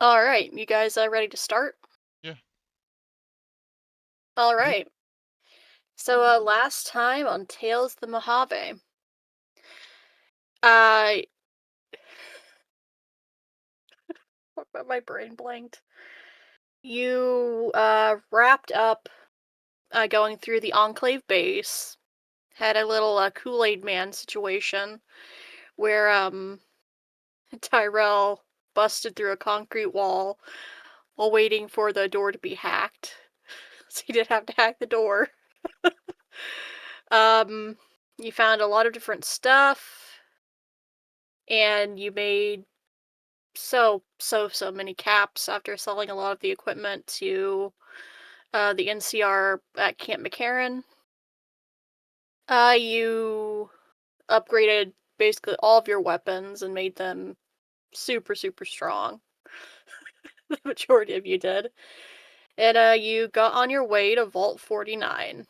All right, you guys ready to start? Yeah. All Yeah. right. So last time on Tales of the Mojave, uh, my brain blanked. You wrapped up going through the Enclave base, had a little Kool-Aid Man situation where Tyrell busted through a concrete wall while waiting for the door to be hacked. So he did have to hack the door. Um, you found a lot of different stuff, and you made so many caps after selling a lot of the equipment to the NCR at Camp McCarran. You upgraded basically all of your weapons and made them super strong. The majority of you did. And you got on your way to Vault 49,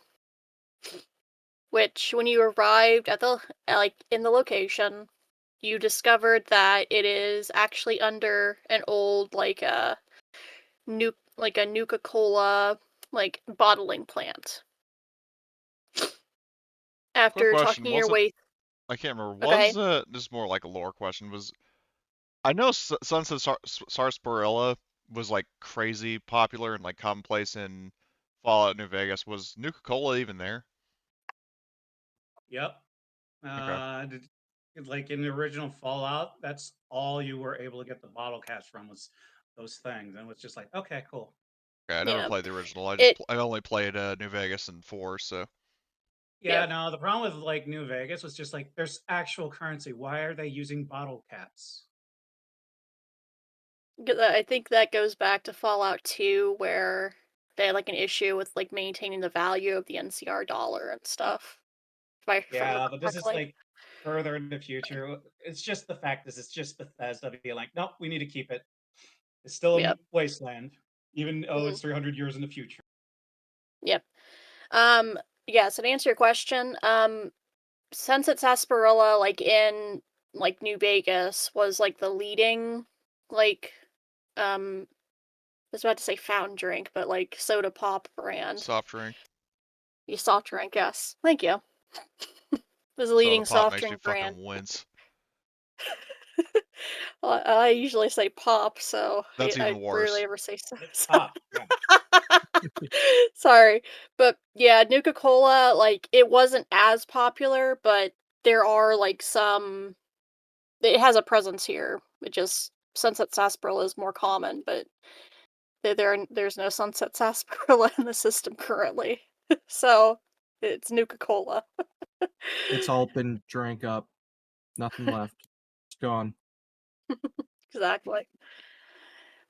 which when you arrived at the in the location, you discovered that it is actually under an old a Nuka-Cola bottling plant. Quick After question. talking your Wasn't way. I can't remember. Okay. Was this is more like a lore question? Was I know Sunset Sarsaparilla was like crazy popular and like commonplace in Fallout New Vegas. Was Nuka Cola even there? Yep. Okay. Like in the original Fallout, that's all you were able to get the bottle caps from was those things, and it was just like, okay, cool. Okay. I never Yeah. played the original. It I only played New Vegas and four. So Yeah, Yep. no, the problem with like New Vegas was just like there's actual currency. Why are they using bottle caps? 'Cause I think that goes back to Fallout 2 where they had like an issue with like maintaining the value of the NCR dollar and stuff. If I Yeah, remember but this is correctly. like further in the future. It's just the fact is it's just Bethesda being like, nope, we need to keep it. It's still a Yep. wasteland, even though Mhm. it's 300 years in the future. Yep. Um yeah, so to answer your question, since it's Sarsaparilla in New Vegas was like the leading like um I was about to say fountain drink, but like soda pop brand. soft drink, You soft drink, yes. Thank you. Was a soda leading pop soft makes me drink brand. fucking wince. I usually say pop, so That's I even rarely worse. ever say so. It's pop. Yeah. Sorry, but yeah, Nuka Cola it wasn't as popular, but there are some. It has a presence here. It just Sunset Sarsaparilla is more common, but there's no Sunset Sarsaparilla in the system currently, so it's Nuka Cola. It's all been drank up. Nothing left. It's gone. Exactly.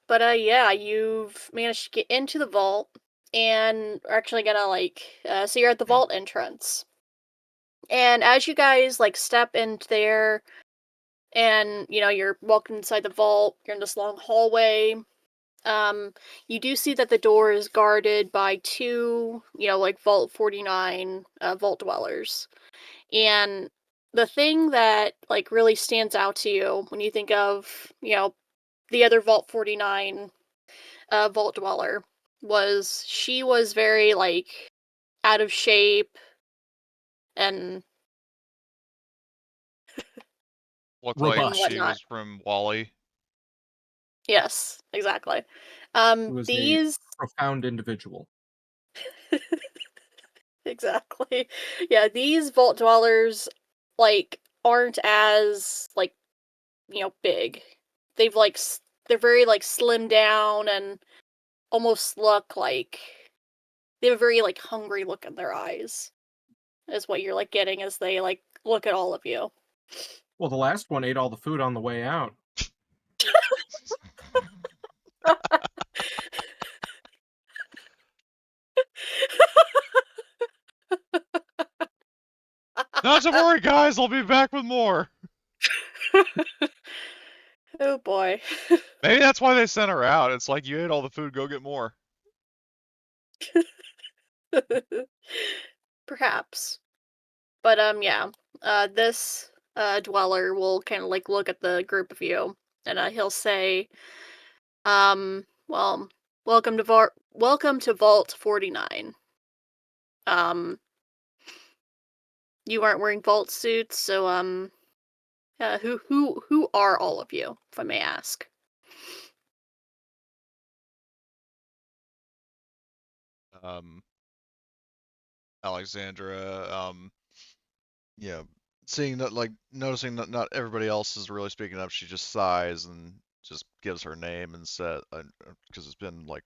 But yeah, you've managed to get into the vault and are actually gonna so you're at the Hmm. vault entrance. And as you guys step in there and you're walking inside the vault, you're in this long hallway. Um you do see that the door is guarded by two, Vault 49 vault dwellers. And the thing that really stands out to you when you think of, the other Vault 49 vault dweller was she was very out of shape and Looked like she Robust. whatnot. was from Wally. Yes, exactly. It was a These profound individual. exactly. Yeah, these vault dwellers aren't as big. They've they're very slim down and almost look like they have a very hungry look in their eyes. Is what you're getting as they look at all of you. Well, the last one ate all the food on the way out. Not to worry, guys. I'll be back with more. Oh boy. Maybe that's why they sent her out. It's like you ate all the food, go get more. Perhaps. But yeah. This dweller will kind of look at the group of you and he'll say, Well, welcome to Vault 49. You aren't wearing vault suits, so who are all of you, if I may ask? Um, Alexandra, yeah, seeing that, like, noticing that not everybody else is really speaking up, she just sighs and just gives her name and said, because it's been like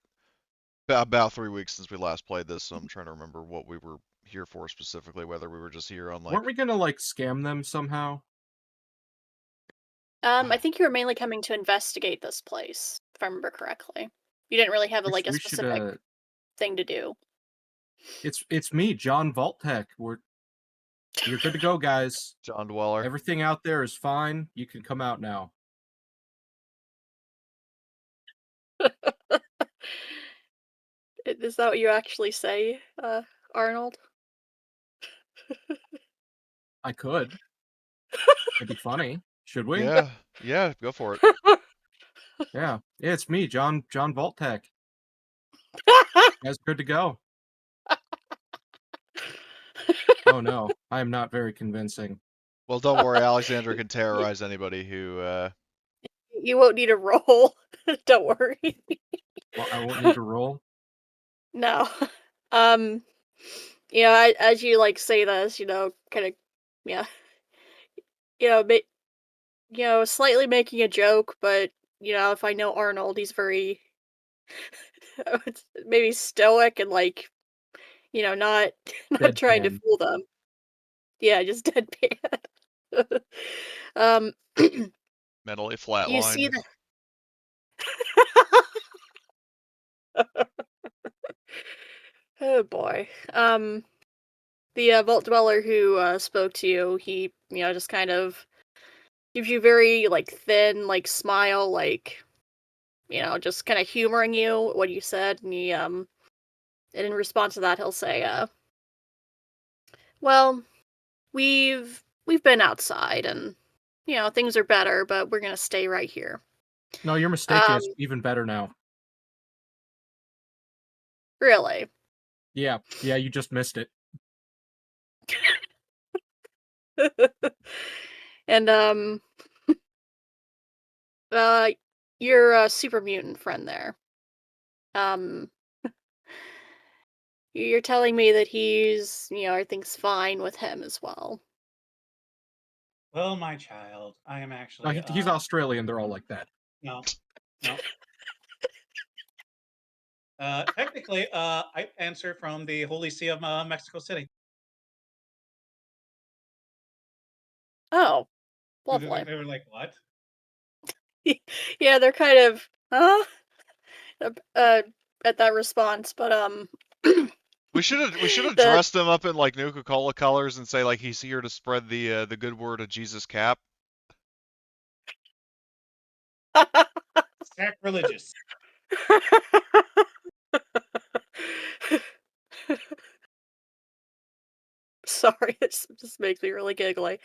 about 3 weeks since we last played this, so I'm trying to remember what we were here for specifically, whether we were just here on like. Weren't we gonna like scam them somehow? I think you were mainly coming to investigate this place, if I remember correctly. You didn't really have a We should. specific thing to do. It's me, John Vaulttech. You're good to go, guys. John Dweller. Everything out there is fine. You can come out now. Is that what you actually say, Arnold? I could. It'd be funny. Should we? Yeah, go for it. Yeah. Yeah, it's me, John Vaulttech. You guys good to go. Oh no, I am not very convincing. Well, don't worry, Alexandra can terrorize anybody who. You won't need a roll. Don't worry. Well, I won't need to roll. No. Um, as you like say this, kind of, yeah, you know, ma- slightly making a joke, but if I know Arnold, he's very maybe stoic and like, not not trying to Deadpan. fool them. Yeah, just deadpan. um, Mentally you see flatlined. the oh boy. The vault dweller who spoke to you, he just kind of gives you very like thin like smile, like just kind of humoring you what you said, and he and in response to that he'll say, well, we've been outside and things are better, but we're gonna stay right here. No, you're mistaken. Um, It's even better now. really. Yeah, you just missed it. And uh your super mutant friend there. Um you're telling me that he's, everything's fine with him as well. Well, my child, I am No, actually he's Australian. They're all like that. no, no. Technically, I answer from the Holy See of Mexico City. Oh, They lovely. they were like, "What?" Yeah, they're kind of uh at that response, but We should have the dressed him up in like Nuka-Cola colors and say like he's here to spread the good word of Jesus Cap. Sacrilegious. sorry, this just makes me really giggly.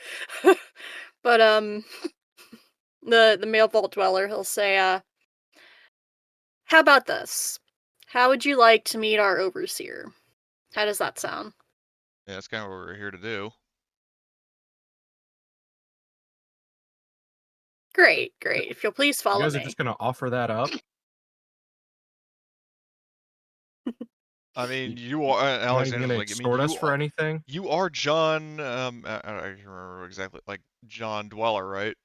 But the male vault dweller, he'll say, how about this? How would you like to meet our overseer? How does that sound? Yeah, that's kind of what we're here to do. Great, great. If you'll please You follow guys are me. just gonna offer that up? I mean, You- you are You're not even Alexander's gonna like. I mean, extort us for anything? you are John. I can't remember exactly. Like John Dweller, right?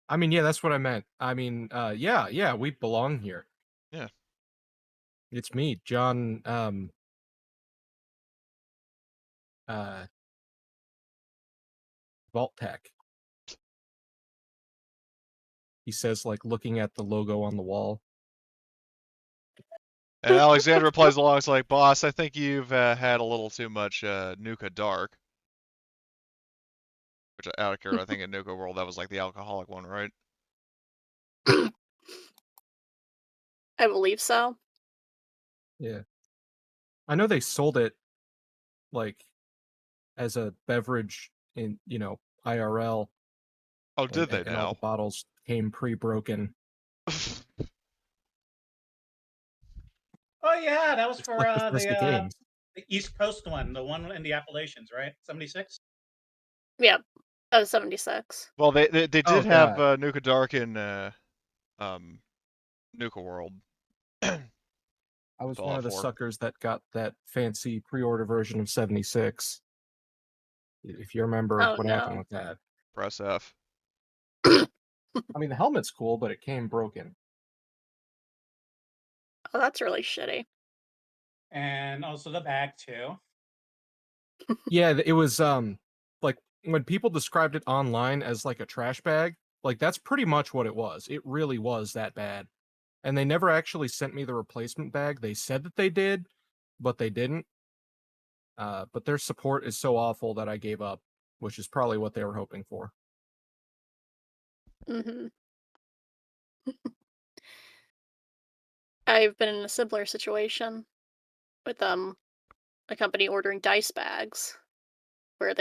I mean, yeah, that's what I meant. I mean, yeah, we belong here. Yeah. It's me, John. Uh, Vaulttech. He says, like, looking at the logo on the wall. And Alexander replies along, it's like, boss, I think you've had a little too much Nuka Dark. Which, out of character, I think in Nuka World, that was like the alcoholic one, right? I believe so. Yeah, I know they sold it like as a beverage in IRL, Oh, did they and all the now? bottles came pre-broken. Oh yeah, that was It's for like Bethesda Games. the East Coast one, the one in the Appalachians, right? 76. Yeah, that was 76. Well, they Oh did have god, Nuka Dark in Nuka World. I was one Fallout of the 4. suckers that got that fancy pre-order version of 76. If you remember Oh what happened no. with that. Press F. I mean, the helmet's cool, but it came broken. Oh, that's really shitty. And also the bag too. Yeah, it was like when people described it online as like a trash bag, like that's pretty much what it was. It really was that bad. And they never actually sent me the replacement bag. They said that they did, but they didn't. But their support is so awful that I gave up, which is probably what they were hoping for. Hmm. I've been in a similar situation with a company ordering dice bags where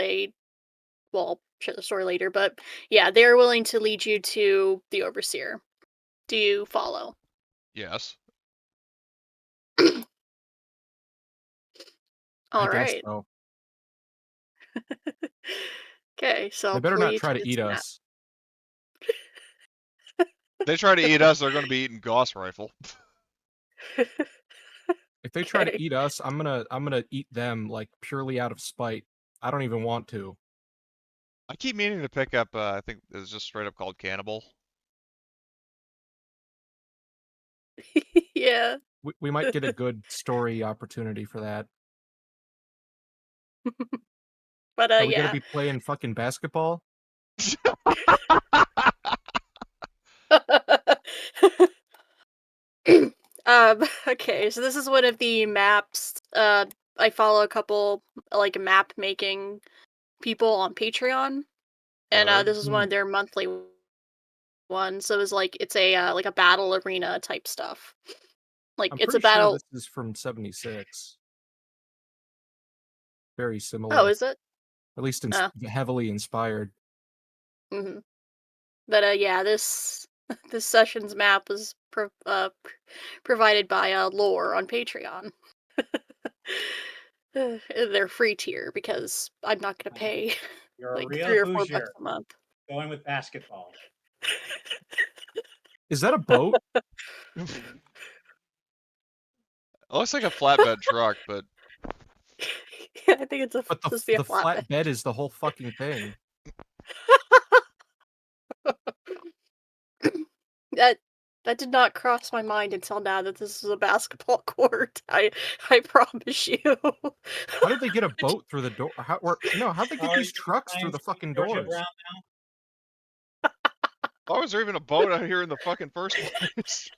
well, I'll share the story later, but yeah, they're willing to lead you to the overseer. Do you follow? Yes. I All guess right. so. Okay, so They I'll better not play try to to this eat map. us. They try to eat us, they're going to be eating Gauss Rifle. If they try to Okay. eat us, I'm gonna eat them like purely out of spite. I don't even want to. I keep meaning to pick up, I think it's just straight up called Cannibal. Yeah. We might get a good story opportunity for that. But Are we gonna yeah. be playing fucking basketball? Okay, so this is one of the maps. I follow a couple like map making people on Patreon, and Brother. this is one of their monthly ones. So it's a battle arena type stuff. Like I'm it's a pretty sure battle. this is from 76. Very Oh, similar. is it? At least Uh, heavily inspired. hmm. But yeah, this this session's map was provided by Lore on Patreon. Their free tier because I'm not gonna pay You're a like real $3 or $4 Hoosier a month. going with basketball. Is that a boat? It looks like a flatbed truck, but Yeah, I think it's But supposed to be a the flatbed. flat bed is the whole fucking thing. That that did not cross my mind until now that this is a basketball court. I promise you. How did they get a boat through the door? How'd they get Oh, these you trucks through playing the Sweet fucking Georgia doors? Brown why was there even a boat out here in the fucking first place?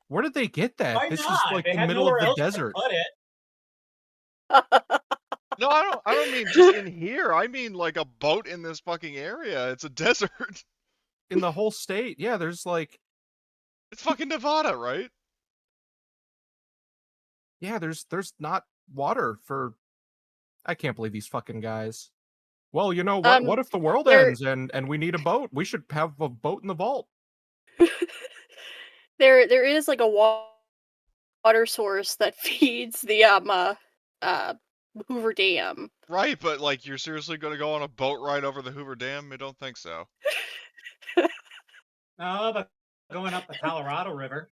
Where did they get that? Why This is not? like They the had middle of nowhere the else to desert. put it. No, I don't mean just in here. I mean like a boat in this fucking area. It's a desert. In the whole state. Yeah, there's like It's fucking Nevada, right? yeah, there's not water for I can't believe these fucking guys. Well, you know what? um, What if the world there ends and we need a boat? We should have a boat in the vault. there is like a water source that feeds the uh Hoover Dam. Right, but like you're seriously gonna go on a boat ride over the Hoover Dam? I don't think so. No, but going up the Colorado River.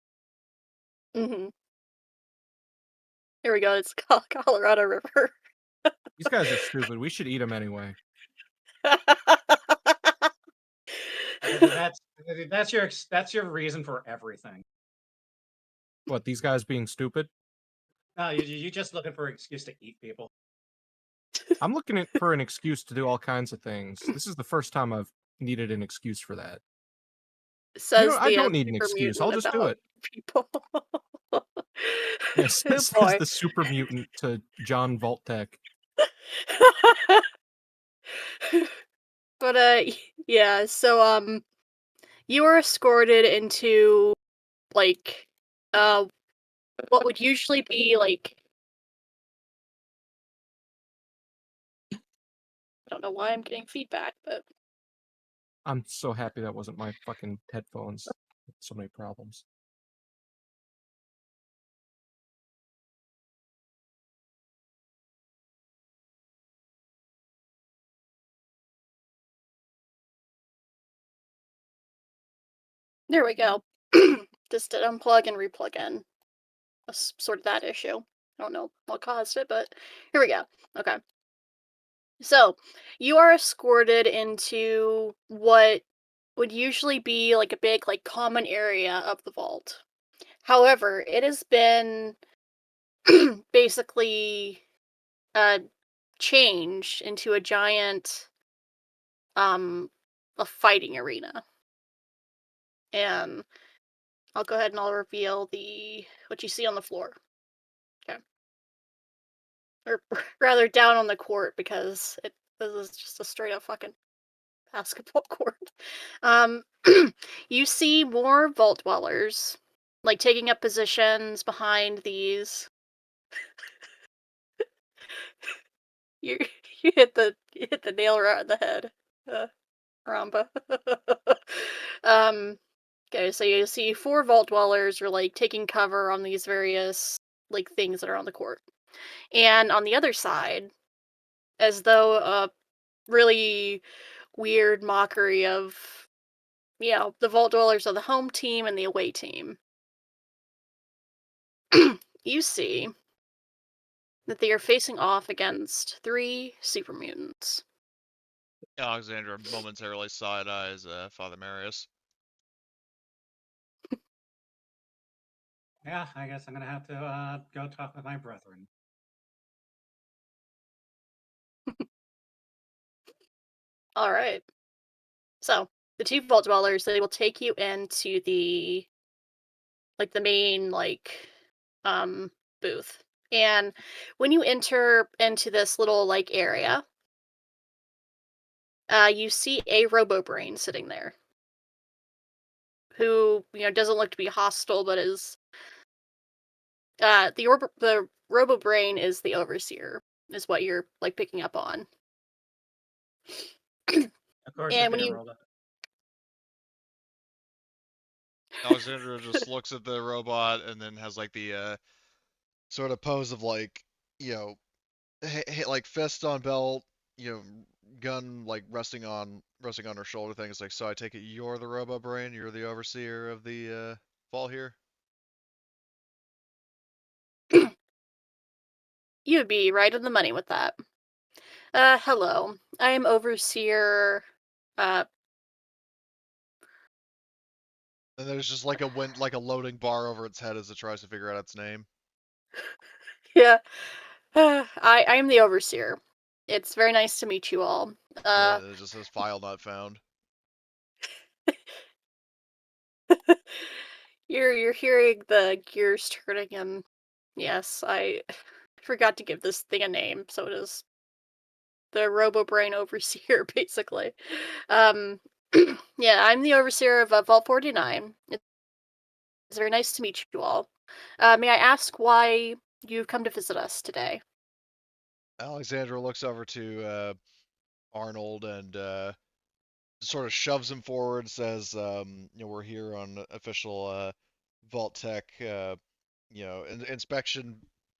Hmm. Here we go. It's Colorado River. These guys are stupid. We should eat them anyway. That's that's your reason for everything. What, these guys being stupid? No, you're just looking for an excuse to eat people. I'm looking for an excuse to do all kinds of things. This is the first time I've needed an excuse for that. You know, Says I the don't need an super excuse. I'll mutant just do about it. people. Yes, Oh says boy. the super mutant to John Voltec. But yeah, so you were escorted into like uh what would usually be like I don't know why I'm getting feedback, but I'm so happy that wasn't my fucking headphones. So many problems. There we go. Just to unplug and replug in. Sort of that issue. I don't know what caused it, but here we go. Okay. So, you are escorted into what would usually be like a big, like, common area of the vault. However, it has been basically uh, changed into a giant, um, a fighting arena. And I'll go ahead and I'll reveal what you see on the floor. Okay. Or rather down on the court because this is just a straight up fucking basketball court. Um, you see more vault dwellers, like taking up positions behind these. You you hit the nail right on the head, Ramba. um, okay, so you see four vault dwellers are like taking cover on these various like things that are on the court, and on the other side, as though a really weird mockery of the vault dwellers are the home team and the away team. You see that they are facing off against three super mutants. Alexandra momentarily side eyes Father Marius. Yeah, I guess I'm gonna have to go talk with my brethren. All right. So the two vault dwellers, they will take you into the main um booth. And when you enter into this little like area, you see a robo brain sitting there who doesn't look to be hostile, but is the robo brain is the overseer, is what you're like picking up on. Of course, And it's when gonna you roll up. Alexandra just looks at the robot and then has like the sort of pose of like, you know, like fist on belt, gun like resting on her shoulder thing. It's like, so I take it you're the Robo Brain, you're the overseer of the fall here. you would be right on the money with that. Hello. I am overseer. Uh, And there's just like like a loading bar over its head as it tries to figure out its name. yeah. I am the overseer. It's very nice to meet you all. It just says file not found. You're hearing the gears turning, and yes, I forgot to give this thing a name, so it is the Robo Brain Overseer, basically. Um, yeah, I'm the overseer of Vault 49. It's very nice to meet you all. May I ask why you've come to visit us today? Alexandra looks over to Arnold and sort of shoves him forward, says, we're here on official Vault Tech,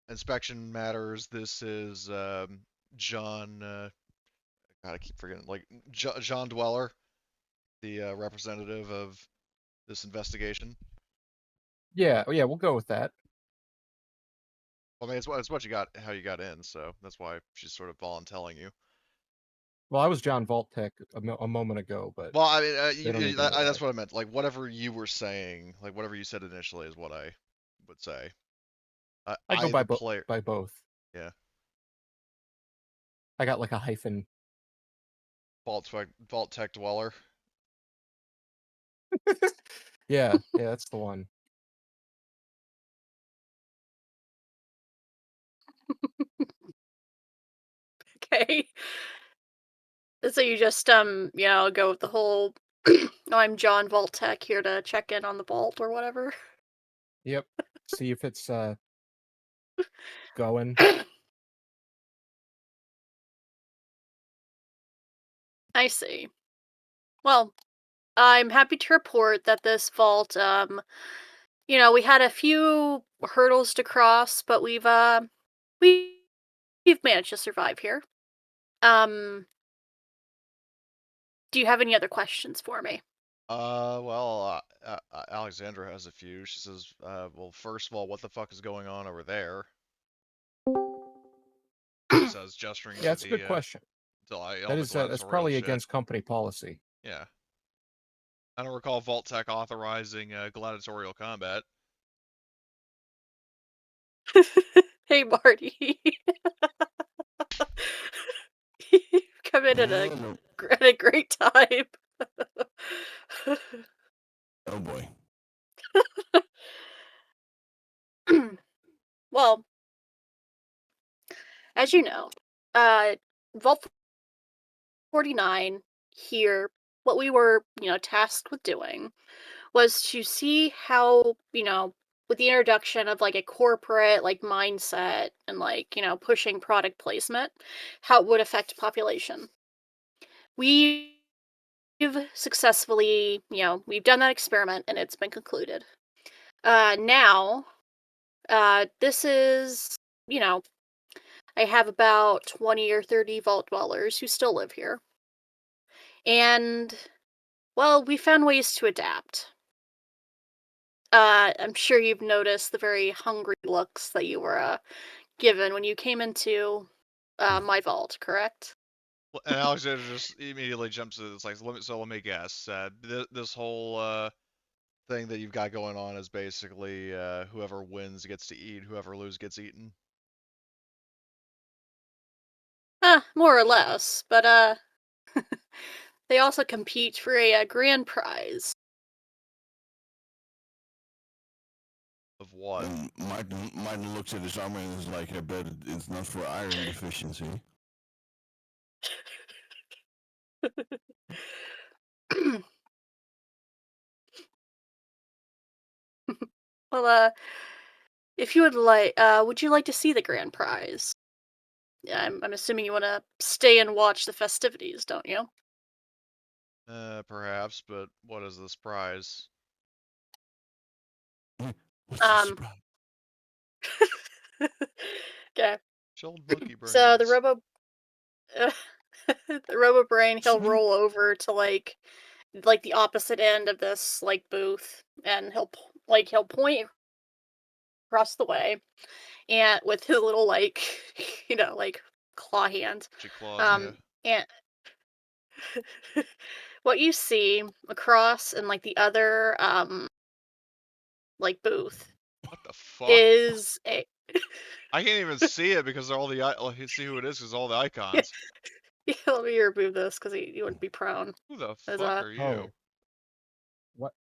inspection matters. This is John. God, I keep forgetting. Like John Dweller, the representative of this investigation. Yeah, we'll go with that. Well, I mean, it's what you got, how you got in, so that's why she's sort of voluntelling you. Well, I was John Vault-Tech a moment ago, but Well, I mean, they don't need to know that. that's what I meant. Like whatever you were saying, like whatever you said initially, is what I would say. I go The player. by both. Yeah. I got like a hyphen. Vault Tech Dweller. Yeah, that's the one. Okay. So you just go with the whole "Oh, I'm John Vault Tech here to check in on the vault" or whatever. Yep. See if it's going. I see. Well, I'm happy to report that this vault, we had a few hurdles to cross, but we- we've managed to survive here. Um, do you have any other questions for me? Well, Alexandra has a few. She says, well, first of all, what the fuck is going on over there? She says, gesturing Yeah, to it's a good question. all the That's gladiatorial probably shit. against company policy. Yeah. I don't recall Vault Tech authorizing gladiatorial combat. Hey, Marty. You've come in Hello. at a great time. Oh boy. Well, as you know, Vault 49 here, what we were, tasked with doing was to see how, with the introduction of like a corporate like mindset and like, pushing product placement, how it would affect population. We've successfully, we've done that experiment and it's been concluded. Now, this is, I have about 20 or 30 vault dwellers who still live here. And, well, we found ways to adapt. I'm sure you've noticed the very hungry looks that you were given when you came into my vault, correct? And Alexandra just immediately jumps to it's like, let me guess. This whole thing that you've got going on is basically whoever wins gets to eat, whoever loses gets eaten. More or less, but they also compete for a grand prize. Of what? And Martin looks at his armor and is like, I bet it's not for iron deficiency. Well, if you would you like to see the grand prize? Yeah, I'm assuming you want to stay and watch the festivities, don't you? Perhaps, but what is this prize? What's the Um. surprise? Okay. Chilled monkey So brains. the Robo Brain, he'll Sweet. roll over to like the opposite end of this like booth, and he'll point across the way, and with his little like like claw hand, She claws, yeah. um, and what you see across in like the other like booth What the fuck? is a I can't even see it because all the you see who it is because all the icons. yeah, let me remove this because he wouldn't be prone. Who the As fuck are you? Oh, what?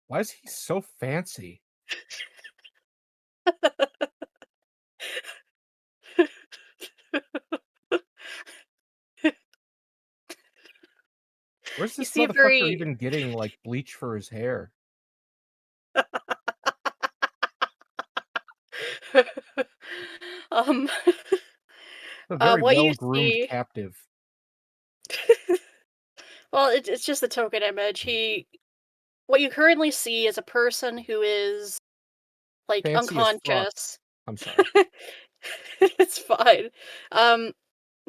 Why is he so fancy? Where's You this see a motherfucker very even getting like bleach for his hair? um A very what well you groomed see captive. well it's just a token image. What you currently see is a person who is like Fancy as fuck. unconscious. I'm sorry. It's fine. um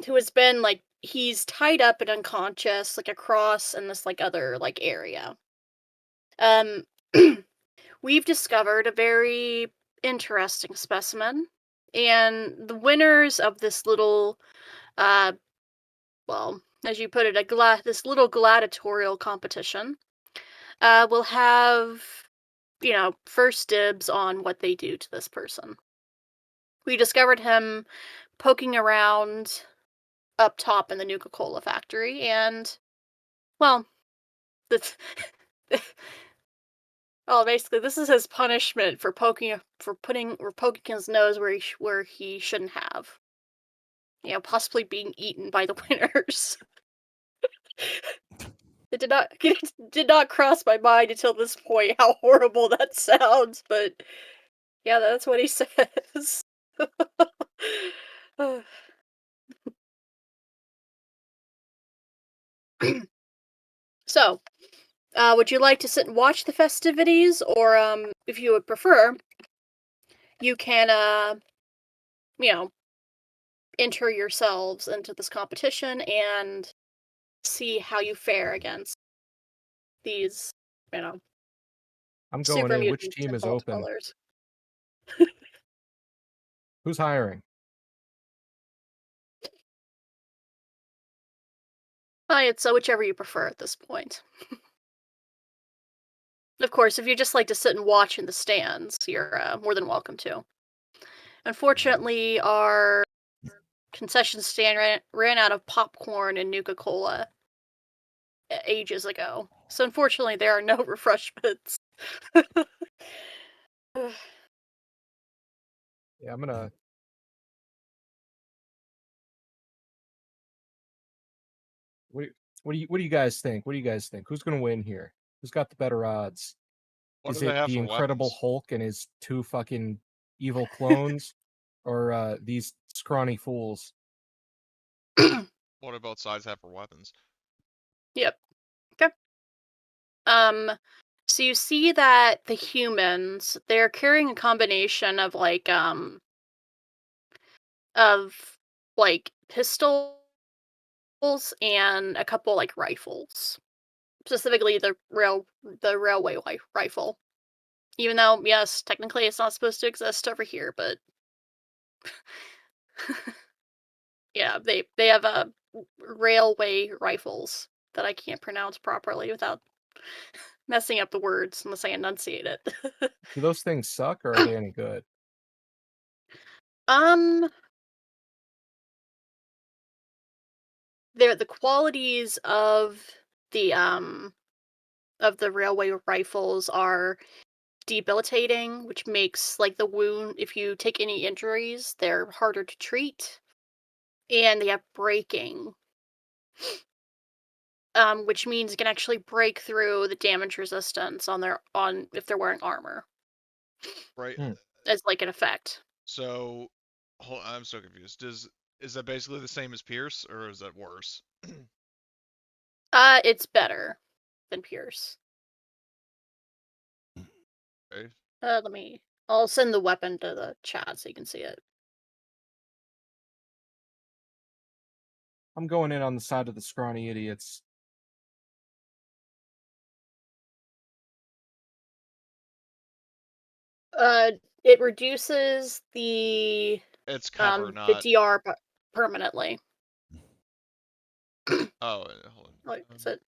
who has been like he's tied up and unconscious like across in this like other like area. um we've discovered a very interesting specimen, and the winners of this little uh well, as you put it, this little gladiatorial competition will have, first dibs on what they do to this person. We discovered him poking around up top in the Nuka-Cola factory, and, well, that's, well, basically, this is his punishment for poking his nose where he shouldn't have. Possibly being eaten by the winners. It did not cross my mind until this point how horrible that sounds, but yeah, that's what he says. So, would you like to sit and watch the festivities, or if you would prefer, you can you know, enter yourselves into this competition and see how you fare against. these, you know, I'm going super in. Which mutants team in is fall open? colors. Who's hiring? It's whichever you prefer at this point. Of course, if you just like to sit and watch in the stands, you're more than welcome to. Unfortunately, our concession stand ran out of popcorn and Nuka-Cola ages ago. So unfortunately, there are no refreshments. Yeah, I'm gonna. What do you guys think? What do you guys think? Who's gonna win here? Who's got the better odds? What Is do they it have the for Incredible weapons? Hulk and his 2 fucking evil clones, or these scrawny fools? What do both sides have for weapons? Yep. Okay. Um, so you see that the humans, they're carrying a combination of of pistols and a couple like rifles. Specifically the railway rifle. Even though, yes, technically it's not supposed to exist over here, but yeah, they have railway rifles that I can't pronounce properly without messing up the words unless I enunciate it. Do those things suck, or are they any good? um, the qualities of the railway rifles are debilitating, which makes like the wound if you take any injuries, they're harder to treat, and they have breaking, which means you can actually break through the damage resistance on if they're wearing armor Right. Hmm. as like an effect. So, I'm so confused. Is that basically the same as Pierce, or is that worse? It's better than Pierce. Okay. I'll send the weapon to the chat so you can see it. I'm going in on the side of the scrawny idiots. It reduces the It's cover, the not. DR permanently. Oh, hold Like, on. is it?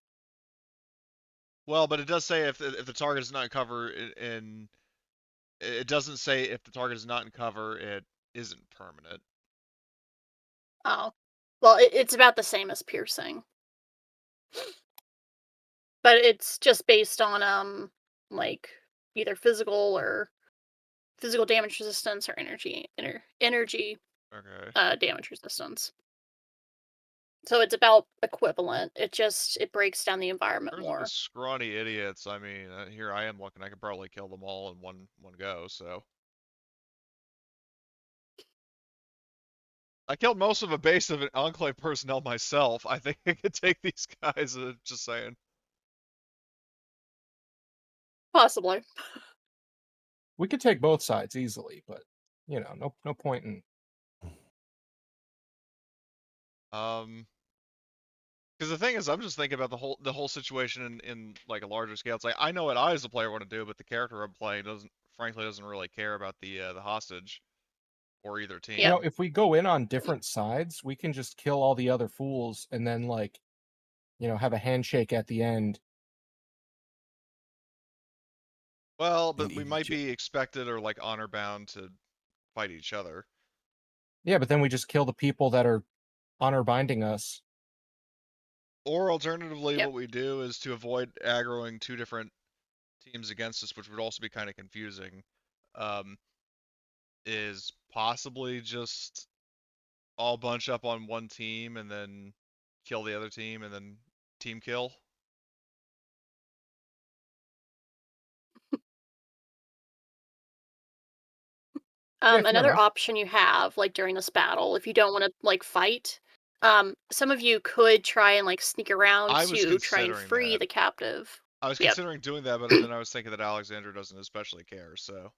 Well, but it does say if the target is not in cover, in it doesn't say if the target is not in cover, it isn't permanent. Oh, well, it's about the same as piercing, but it's just based on like either physical damage resistance or energy Okay. damage resistance. So it's about equivalent. It breaks down the In environment terms of the more. scrawny idiots, I mean, here I am looking. I could probably kill them all in one go. So I killed most of a base of Enclave personnel myself. I think I could take these guys. Just saying. Possibly. We could take both sides easily, but no point in. Because the thing is, I'm just thinking about the whole situation in like a larger scale. It's like I know what I as a player want to do, but the character I'm playing doesn't really care about the hostage or either Yep. team. If we go in on different sides, we can just kill all the other fools and then have a handshake at the end. Well, And but we eat might each be expected or like honor bound to fight each other. Yeah, but then we just kill the people that are honor binding us. Or alternatively, Yep. what we do is to avoid aggroing two different teams against us, which would also be kind of confusing. Um, is possibly just all bunch up on one team and then kill the other team and then team kill. Yeah, fair Another enough. option you have, like during this battle, if you don't want to like fight, some of you could try and like sneak around I was to try and considering free that. the captive. I was Yep. considering doing that, but then I was thinking that Alexander doesn't especially care, so.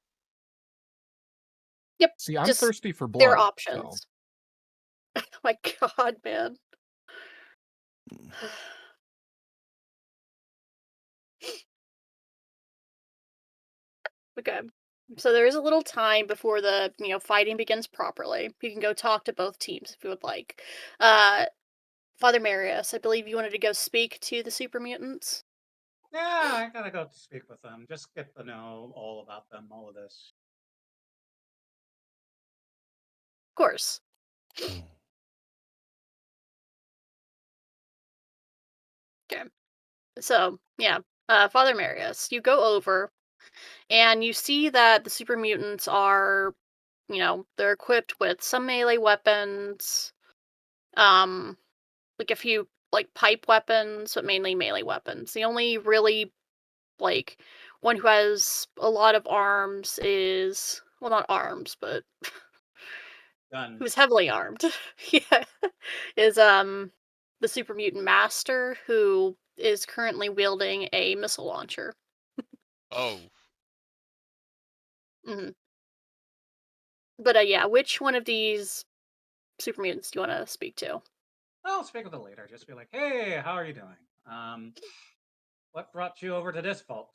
Yep. See, I'm Just thirsty for there are blood, so options. Oh my god, man. Okay. So there is a little time before the fighting begins properly. You can go talk to both teams if you would like. Uh, Father Marius, I believe you wanted to go speak to the super mutants. Yeah, I gotta go speak with them. Just get to know all about them, all of this. Of course. Okay. So yeah, Father Marius, you go over and you see that the super mutants are, they're equipped with some melee weapons, um, like a few like pipe weapons, but mainly melee weapons. The only really like one who has a lot of arms is, well, not arms, but who's Guns. heavily armed. Yeah, is the super mutant master who is currently wielding a missile launcher. Oh, Mhm. But yeah, which one of these super mutants do you want to speak to? I'll speak with her later. Just be like, hey, how are you doing? Um, what brought you over to this vault?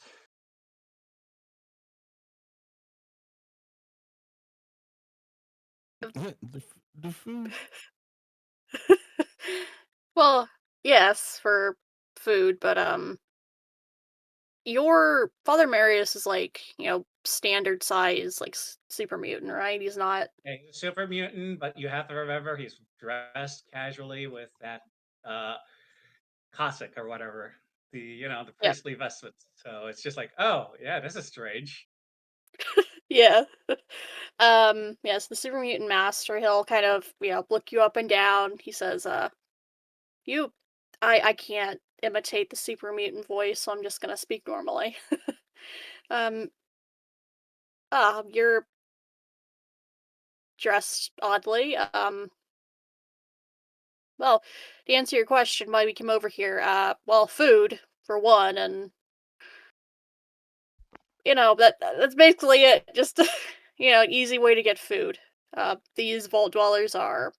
The food. Well, yes, for food, but your Father Marius is like, standard size, like super mutant, right? He's not. Hey, he's a super mutant, but you have to remember he's dressed casually with that uh cassock or whatever. The Yeah, priestly vestments. So it's just like, oh yeah, this is strange. yeah. Yes, the super mutant master, he'll kind of, look you up and down. He says, you, I can't imitate the super mutant voice, so I'm just gonna speak normally. um, you're dressed oddly. Well, to answer your question, why we came over here, well, food for one, and that's basically it. Just an easy way to get food. These vault dwellers are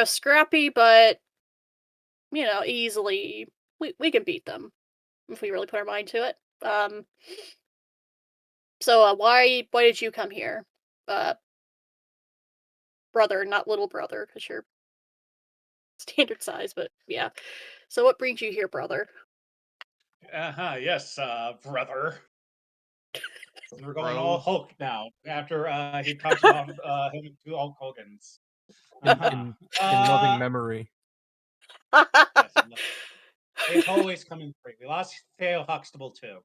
scrappy, but easily we can beat them if we really put our mind to it. So why did you come here, uh, brother, not little brother, because you're standard size, but yeah. So what brings you here, brother? Uh-huh, yes, brother. We're going all bro. Hulk now after he talks about him and two Hulk Hogan's. Uh-huh. In loving memory. Yes, I love they've always come in free. We lost Theo Huxtable too.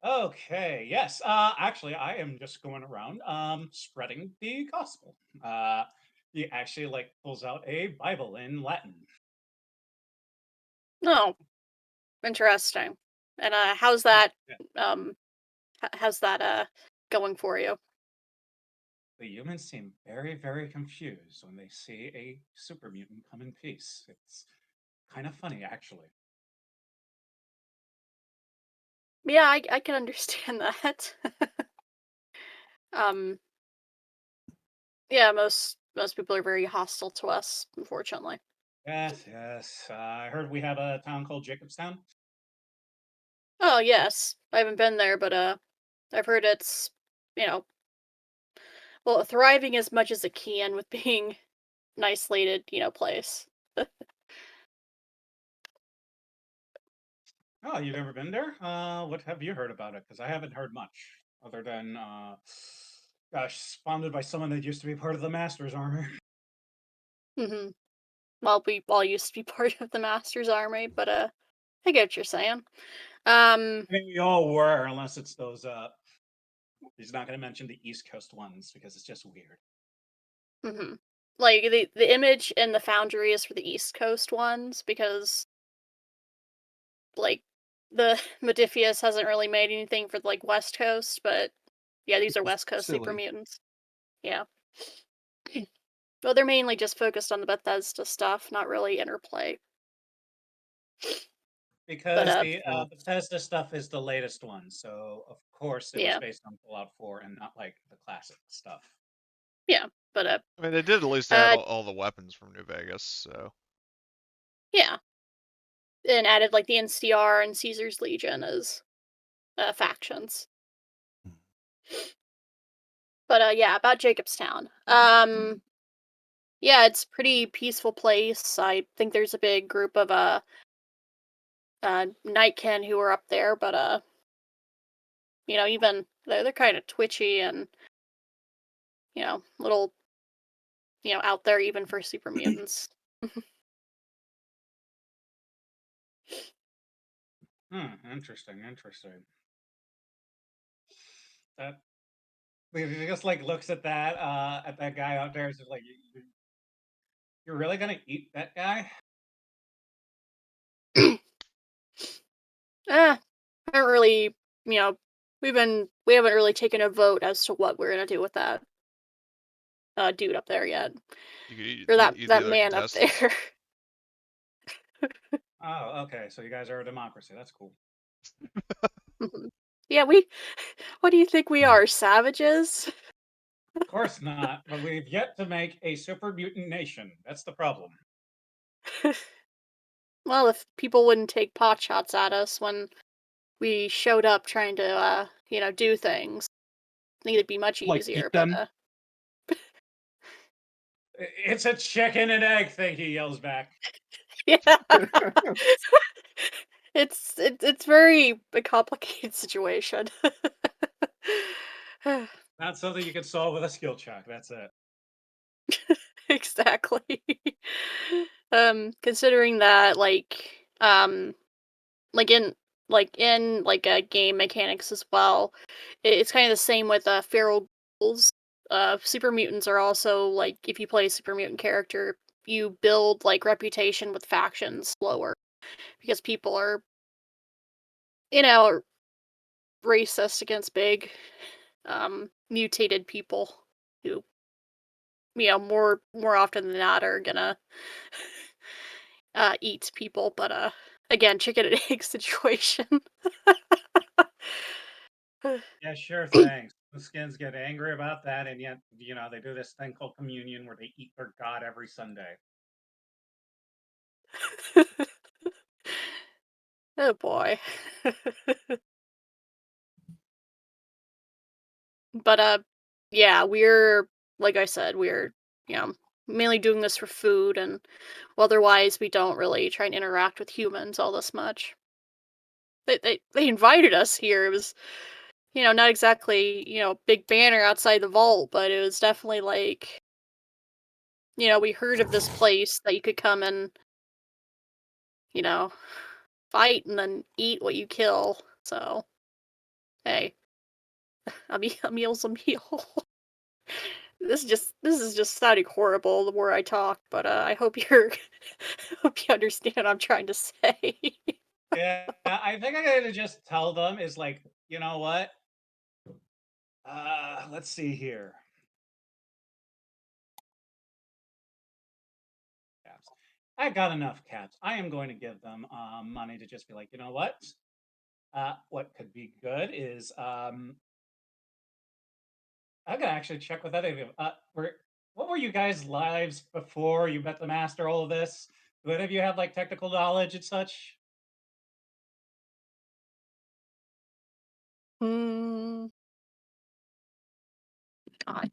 Okay, yes. Actually, I am just going around spreading the gospel. He actually like pulls out a Bible in Latin. No, interesting. And how's that? Yeah. Um, how's that going for you? The humans seem very, very confused when they see a super mutant come in peace. It's kind of funny, actually. Yeah, I can understand that. um, yeah, most people are very hostile to us, unfortunately. Yes, yes. I heard we have a town called Jacobstown. Oh yes, I haven't been there, but I've heard it's you know well thriving as much as it can with being an isolated place. Oh, you've never been there? What have you heard about it? Because I haven't heard much other than, gosh, spawned by someone that used to be part of the Master's army. Hmm. Well, we all used to be part of the Master's Army, but I get what you're saying. Um, I mean, we all were, unless it's those. He's not going to mention the East Coast ones because it's just weird. hmm like the image in the Foundry is for the East Coast ones because like the Modifius hasn't really made anything for like West Coast, but yeah, these are Which is West Coast super silly. mutants. Yeah. Well, they're mainly just focused on the Bethesda stuff, not really interplay. But Because the Well, Bethesda stuff is the latest one, so of course it was yeah, based on Fallout 4 and not like the classic stuff. yeah, but I mean, they did at least add uh, all the weapons from New Vegas, so yeah, and added like the NCR and Caesar's Legion as factions. But yeah, about Jacobstown. Yeah, it's a pretty peaceful place. I think there's a big group of Nightkin who are up there, but even they're kind of twitchy and little out there even for super mutants. Interesting. That he just like looks at that guy out there. It's just like, you're really gonna eat that guy? I don't really, you know, we haven't really taken a vote as to what we're gonna do with that dude up there yet, You could eat, or eat, that eat the that other man up contestants. there. Oh, okay. So you guys are a democracy. That's cool. Mhm. Yeah, what do you think we are, savages? Of course not. But we've yet to make a super mutant nation. That's the problem. Well, if people wouldn't take pot shots at us when we showed up trying to, do things, I think it'd be much Like, easier. eat But them? It's a chicken and egg thing, he yells back. yeah, it's very a complicated situation. Not something you can solve with a skill check. That's it. Exactly. Considering that, like in game mechanics as well, it's kind of the same with feral ghouls. Super mutants are also like, if you play a super mutant character, you build like reputation with factions slower because people are, you know, racist against big mutated people who, more often than not are gonna eat people. But again, chicken and egg situation. Yeah, sure thing. The skins get angry about that, and yet, they do this thing called communion where they eat their god every Sunday. Oh boy. But yeah, we're, like I said, we're, you know, mainly doing this for food, and otherwise we don't really try and interact with humans all this much. They invited us here. It was, not exactly, big banner outside the vault, but it was definitely like, we heard of this place that you could come and, you know, fight and then eat what you kill. So, hey, a meal's a meal. This is just sounding horrible the more I talk, but I hope hope you understand what I'm trying to say. Yeah, I think I gotta just tell them is like, you know what? Let's see here. Caps. I got enough caps. I am going to give them money to just be like, you know what? What could be good is I'm gonna actually check with that. What were you guys' lives before you met the master? All of this. Do any of you have like technical knowledge and such? Hmm. God.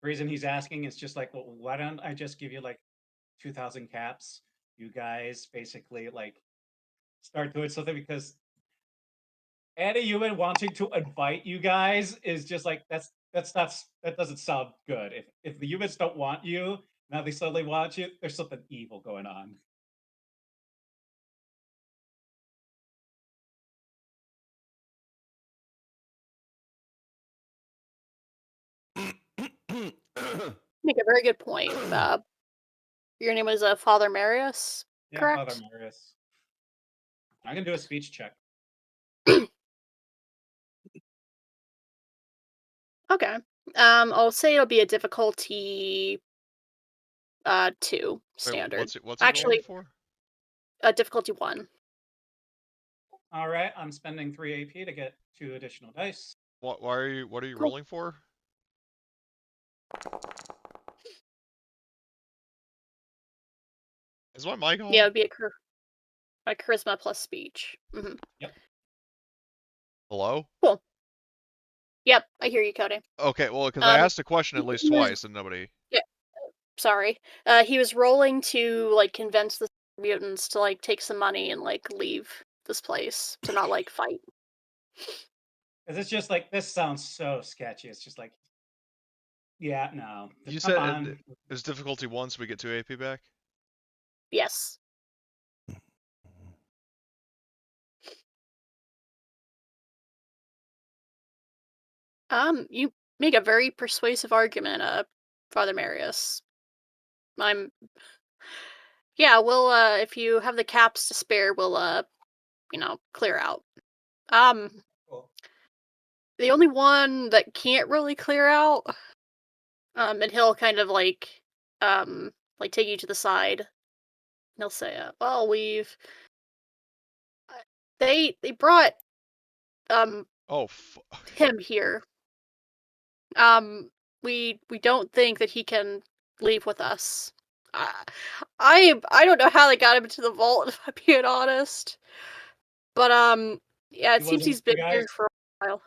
The reason he's asking is just like, well, why don't I just give you like 2,000 caps? You guys basically like start doing something because any human wanting to invite you guys is just like that doesn't sound good. If the humans don't want you, now they suddenly want you, there's something evil going on. Make a very good point. Your name was Father Marius, Yeah, Father correct? Marius. I can do a speech check. Okay. I'll say it'll be a difficulty 2 Wait, standard. what's he rolling Actually, for? difficulty 1. All right, I'm spending 3 AP to get 2 additional dice. What are you Cool. rolling for? Is my mic Yeah, on? it'd be a charisma plus speech. Yep. Hello? Cool. Yep, I hear you, Cody. Okay, well, because I asked a question at he least was- twice and nobody. Yeah, sorry. He was rolling to like convince the mutants to like take some money and like leave this place to not like fight. Because it's just like, this sounds so sketchy. It's just like, yeah, no. You Come said on. is difficulty 1 so we get 2 AP back? Yes. You make a very persuasive argument, Father Marius. Yeah, we'll if you have the caps to spare, we'll clear out. Cool. The only one that can't really clear out, and he'll kind of like take you to the side. And he'll say, "Well, they brought Oh, him here. We don't think that he can leave with us. Uh, I don't know how they got him into the vault, if I'm being honest. But yeah, it He seems wasn't he's with you been guys? here for a while.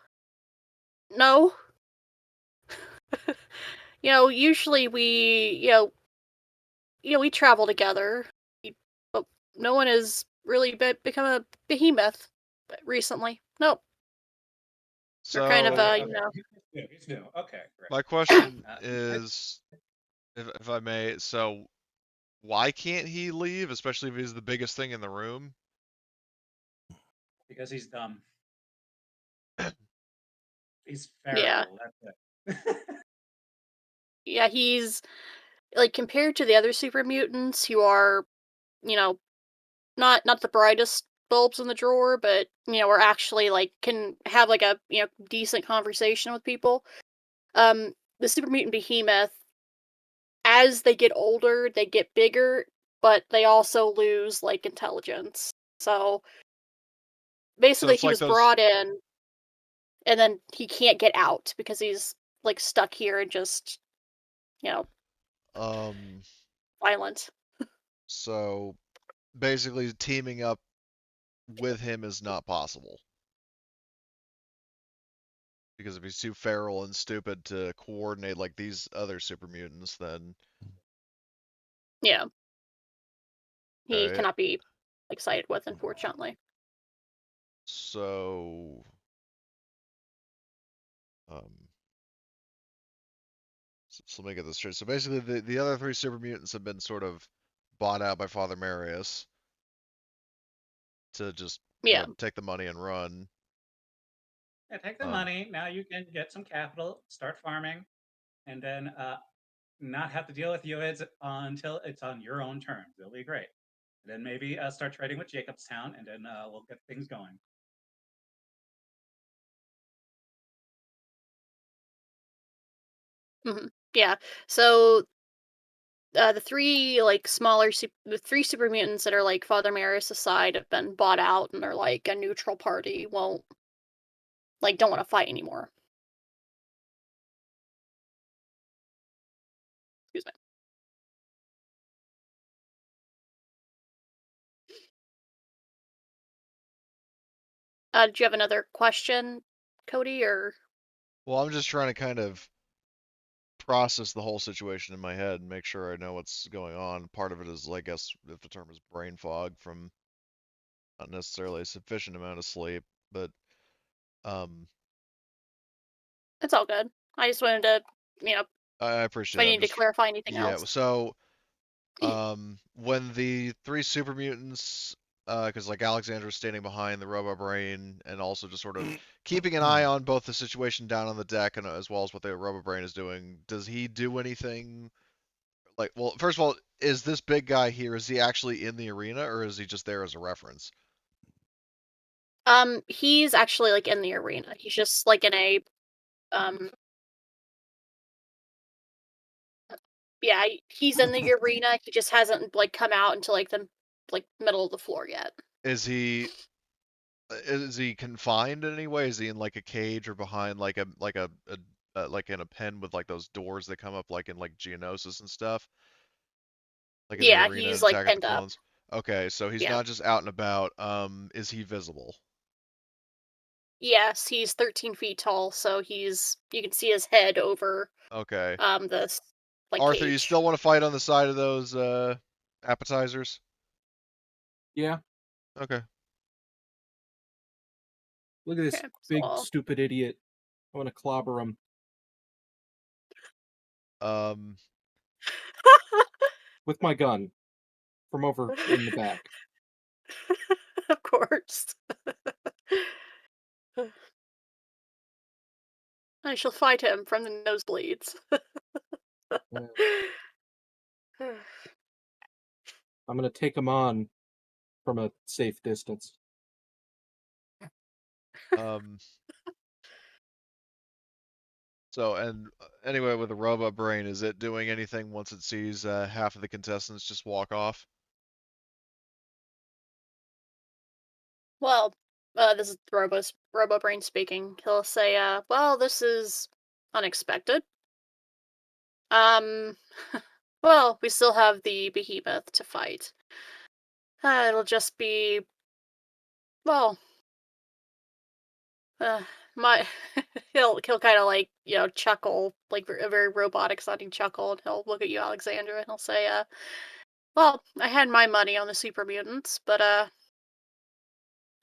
No. Usually we travel together. But no one has really become a behemoth recently. Nope. They're kind of So He's new. Okay, great. my question Uh, is, if I may, so why can't he leave, especially if he's the biggest thing in the room? because he's dumb. He's Yeah. feral. That's it. Yeah, he's like compared to the other super mutants who are, you know, not the brightest bulbs in the drawer, but are actually like can have like a decent conversation with people. The super mutant behemoth, as they get older, they get bigger, but they also lose like intelligence. So So basically, it's he like was those. brought in, and then he can't get out because he's like stuck here and just you know Um. violent. So basically, teaming up with him is not possible because if he's too feral and stupid to coordinate like these other super mutants, then Yeah, he okay. cannot be like sided with, unfortunately. So um. So let me get this straight. So basically, the other 3 super mutants have been sort of bought out by Father Marius to just Yeah. take the money and run. Yeah, take the Um, money. Now you can get some capital, start farming, and then not have to deal with UIDs until it's on your own terms. It'll be great. And then maybe start trading with Jacobstown, and then we'll get things going. Yeah. So the 3 super mutants that are like Father Marius' side have been bought out, and they're like a neutral party. Won't don't want to fight anymore. Excuse me. Did you have another question, Cody, or? well, I'm just trying to kind of process the whole situation in my head and make sure I know what's going on. Part of it is, I guess, if the term is brain fog from not necessarily a sufficient amount of sleep, but um, It's all good. I just wanted to, I if appreciate I that. I'm needed to just clarify anything yeah. else. So when the 3 super mutants, because like Alexandra's standing behind the Robo Brain and also just sort of keeping an eye on both the situation down on the deck and as well as what the Robo Brain is doing. Does he do anything? Like, well, first of all, is this big guy here? Is he actually in the arena or is he just there as a reference? He's actually like in the arena. He's just like in a um yeah, he's in the arena. He just hasn't like come out into like the middle of the floor yet. Is he confined in any way? Is he in like a cage or behind like in a pen with like those doors that come up like in like Geonosis and stuff? Like in the Yeah, arena he's and like Attack of the pinned up. Clones. Okay, so he's Yeah. not just out and about. Is he visible? Yes, he's 13 feet tall, so you can see his head over Okay. this like Arthur, you cage. still want to fight on the side of those appetizers? Yeah. Okay. Look at this Okay, so big stupid idiot. I want to clobber him. Um. With my gun from over in the back. of course. I shall fight him from the nosebleeds. I'm gonna take him on from a safe distance. Um. So, and anyway, with the robot brain, is it doing anything once it sees half of the contestants just walk off? Well, this is Robo Brain speaking. He'll say, well, this is unexpected. Um, well, we still have the behemoth to fight. It'll just be, well, uh, my he'll kind of like chuckle, like a very robotic sounding chuckle, and he'll look at you, Alexandra, and he'll say, well, I had my money on the super mutants, but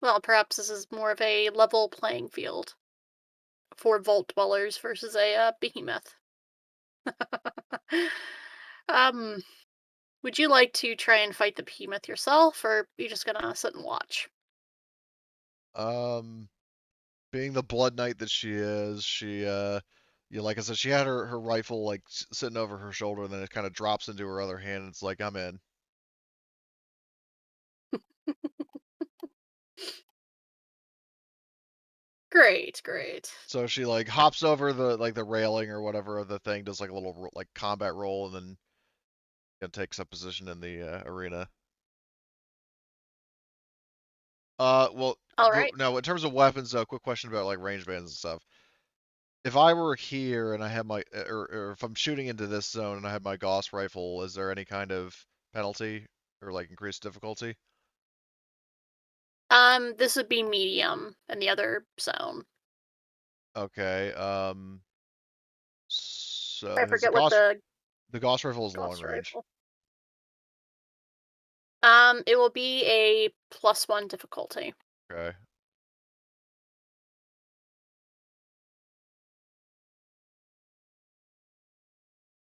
well, perhaps this is more of a level playing field for vault dwellers versus a behemoth. um, would you like to try and fight the behemoth yourself, or are you just gonna sit and watch? Um. Being the blood knight that she is, yeah, like I said, she had her rifle like sitting over her shoulder, and then it kind of drops into her other hand, and it's like, I'm in. Great, great. So she like hops over the railing or whatever of the thing, does like a little like combat roll, and then takes up position in the arena. Well, All right. no, in terms of weapons, though, quick question about like range bands and stuff. If I were here and I had my, or if I'm shooting into this zone and I had my Gauss rifle, is there any kind of penalty or like increased difficulty? This would be medium in the other zone. Okay. So I because the forget what Gauss the rifle is long Gauss range. rifle. It will be a +1 difficulty. Okay.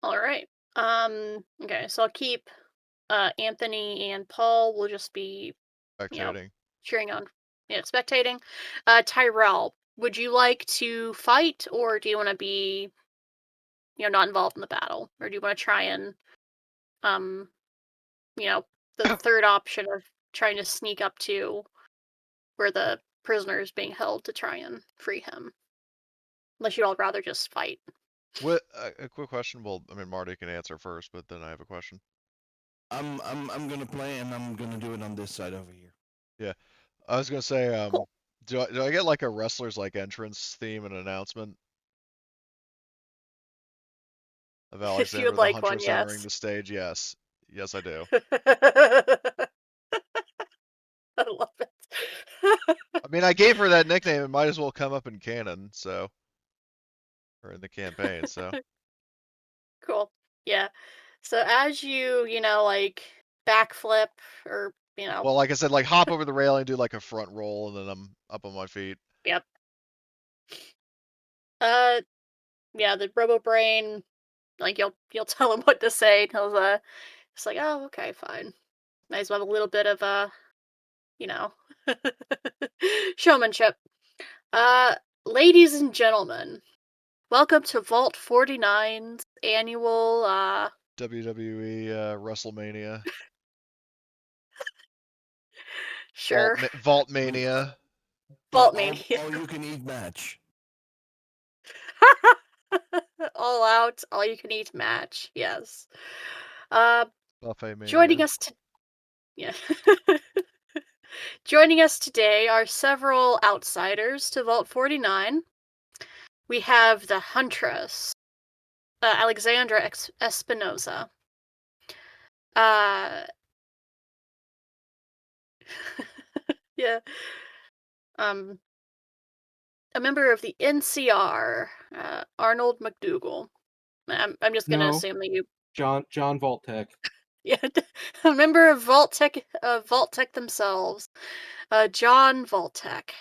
All right. Okay, so I'll keep Anthony and Paul will just be, you know, Spectating. cheering on, spectating. Tyrell, would you like to fight, or do you want to be, not involved in the battle, or do you want to try and, um, you know, the third option of trying to sneak up to where the prisoner is being held to try and free him? Unless you'd all rather just fight. What a quick question. Well, I mean Marty can answer first, but then I have a question. I'm gonna play and I'm gonna do it on this side over here. Yeah, I was gonna say, Cool. do I get like a wrestler's like entrance theme and announcement of If you Alexander would the like one, Huntress entering yes. the stage? Yes, yes, I do. I love it. I mean, I gave her that nickname. It might as well come up in canon, so, or in the campaign. So, Cool. Yeah. So as you, like backflip or, well, like I said, like hop over the railing, do like a front roll, and then I'm up on my feet. yep. Uh yeah, the Robo Brain, like you'll tell him what to say, and he'll it's like, "Oh, okay, fine." Might as well have a little bit of you know, showmanship. Uh ladies and gentlemen, welcome to Vault 49's annual WWE WrestleMania, sure, Vault Mania. Vault Mania. All you can eat match. All out, all you can eat match. Yes. Uh, Buffet joining Mania. us to yeah. Joining us today are several outsiders to Vault 49. We have the Huntress, Alexandra Espinosa. Uh, yeah. Um, a member of the NCR, Arnold McDougal. I'm just gonna No. assume that you. John Vault-Tec. Yeah, a member of Vault Tech themselves, John Vault-Tec.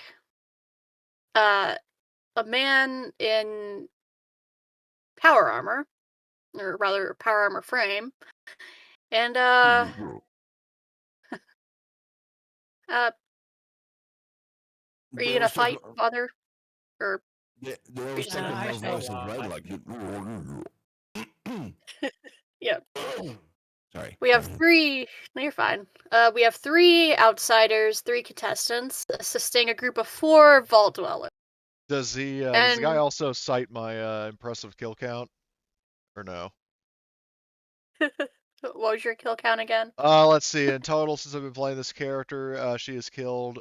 A man in power armor, or rather power armor frame, and uh are you They gonna always talk. fight, father, or They are you always just take gonna? the I male show voices, right? what? Like. Yeah, Sorry. we have three. No, you're fine. We have three outsiders, three contestants, assisting a group of 4 vault dwellers. Does the guy And also cite my impressive kill count, or no? what was your kill count again? Let's see. In total, since I've been playing this character, she has killed.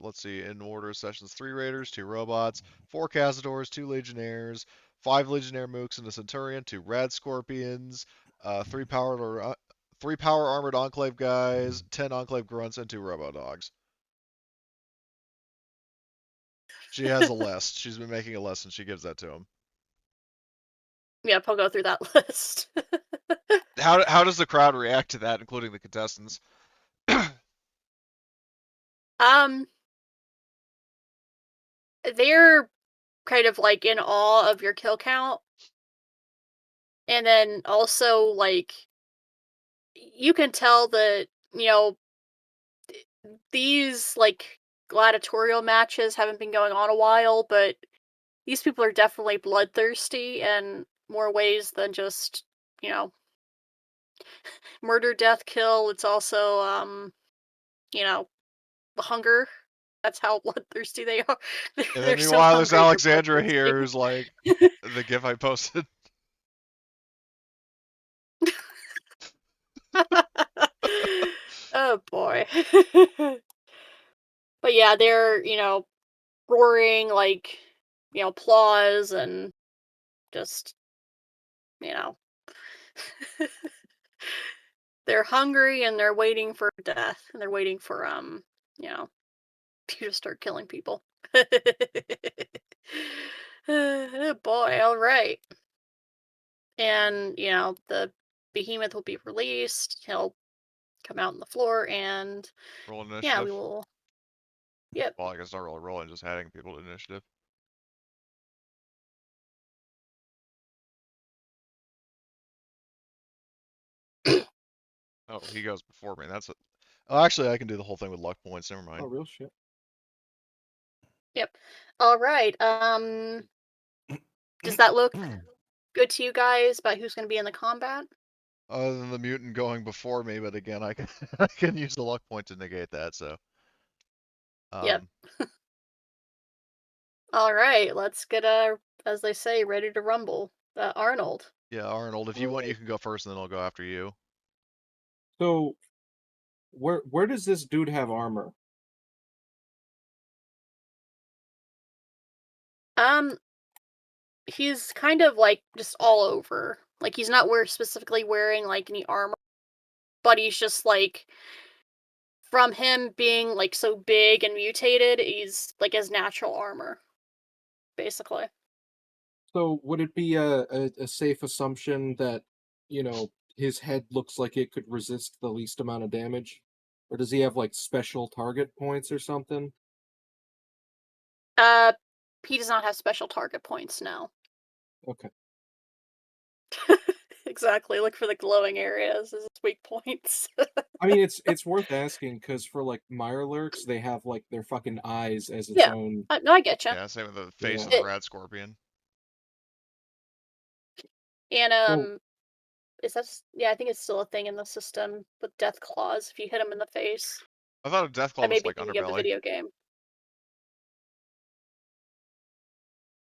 Let's see. In order of sessions: 3 raiders, 2 robots, 4 cazadors, 2 legionnaires, 5 legionnaire mooks and a centurion, 2 rad scorpions, 3 power armored enclave guys, 10 enclave grunts, and 2 robo dogs. She has a list. She's been making a list, and she gives that to him. Yep, I'll go through that list. How does the crowd react to that, including the contestants? Um, they're kind of like in awe of your kill count. And then also, like, you can tell that, these, like, gladiatorial matches haven't been going on a while, but these people are definitely bloodthirsty in more ways than just, you know, murder, death, kill. It's also, you know, hunger. That's how bloodthirsty they are. And then They're so meanwhile, there's hungry, they're Alexandra bloodthirsty. here who's like, the GIF I posted. Oh boy. But yeah, they're, roaring like, applause and just, you know, they're hungry and they're waiting for death and they're waiting for you know, you to start killing people. Oh boy, all right. And, the behemoth will be released. He'll come out on the floor and Roll yeah, initiative. we will. Yep. Well, I guess not really rolling, just adding people to initiative. Oh, he goes before me. That's it. Oh, actually, I can do the whole thing with luck points. Never mind. Oh, real shit. Yep. All right. Does that look good to you guys about who's going to be in the combat? Other than the mutant going before me, but again, I can I can use the luck point to negate that. So. Yep. All right. Let's get as they say, ready to rumble. Arnold. Yeah, Arnold, if you want, you can go first, and then I'll go after you. So, where does this dude have armor? Um, he's kind of like just all over. Like he's not specifically wearing like any armor, but he's just like from him being like so big and mutated, he's like his natural armor, basically. So, would it be a safe assumption that, his head looks like it could resist the least amount of damage? Or does he have like special target points or something? Uh, he does not have special target points now. Okay. Exactly. Look for the glowing areas as its weak points. I mean, it's worth asking because for like Mirelurks, they have like their fucking eyes as its Yeah. own. No, I get you. Yeah, same with the face Yeah. of the rad scorpion. And So, yeah, I think it's still a thing in the system with death claws if you hit him in the face. I thought a Deathclaw I was maybe like thinking of the underbelly. video game.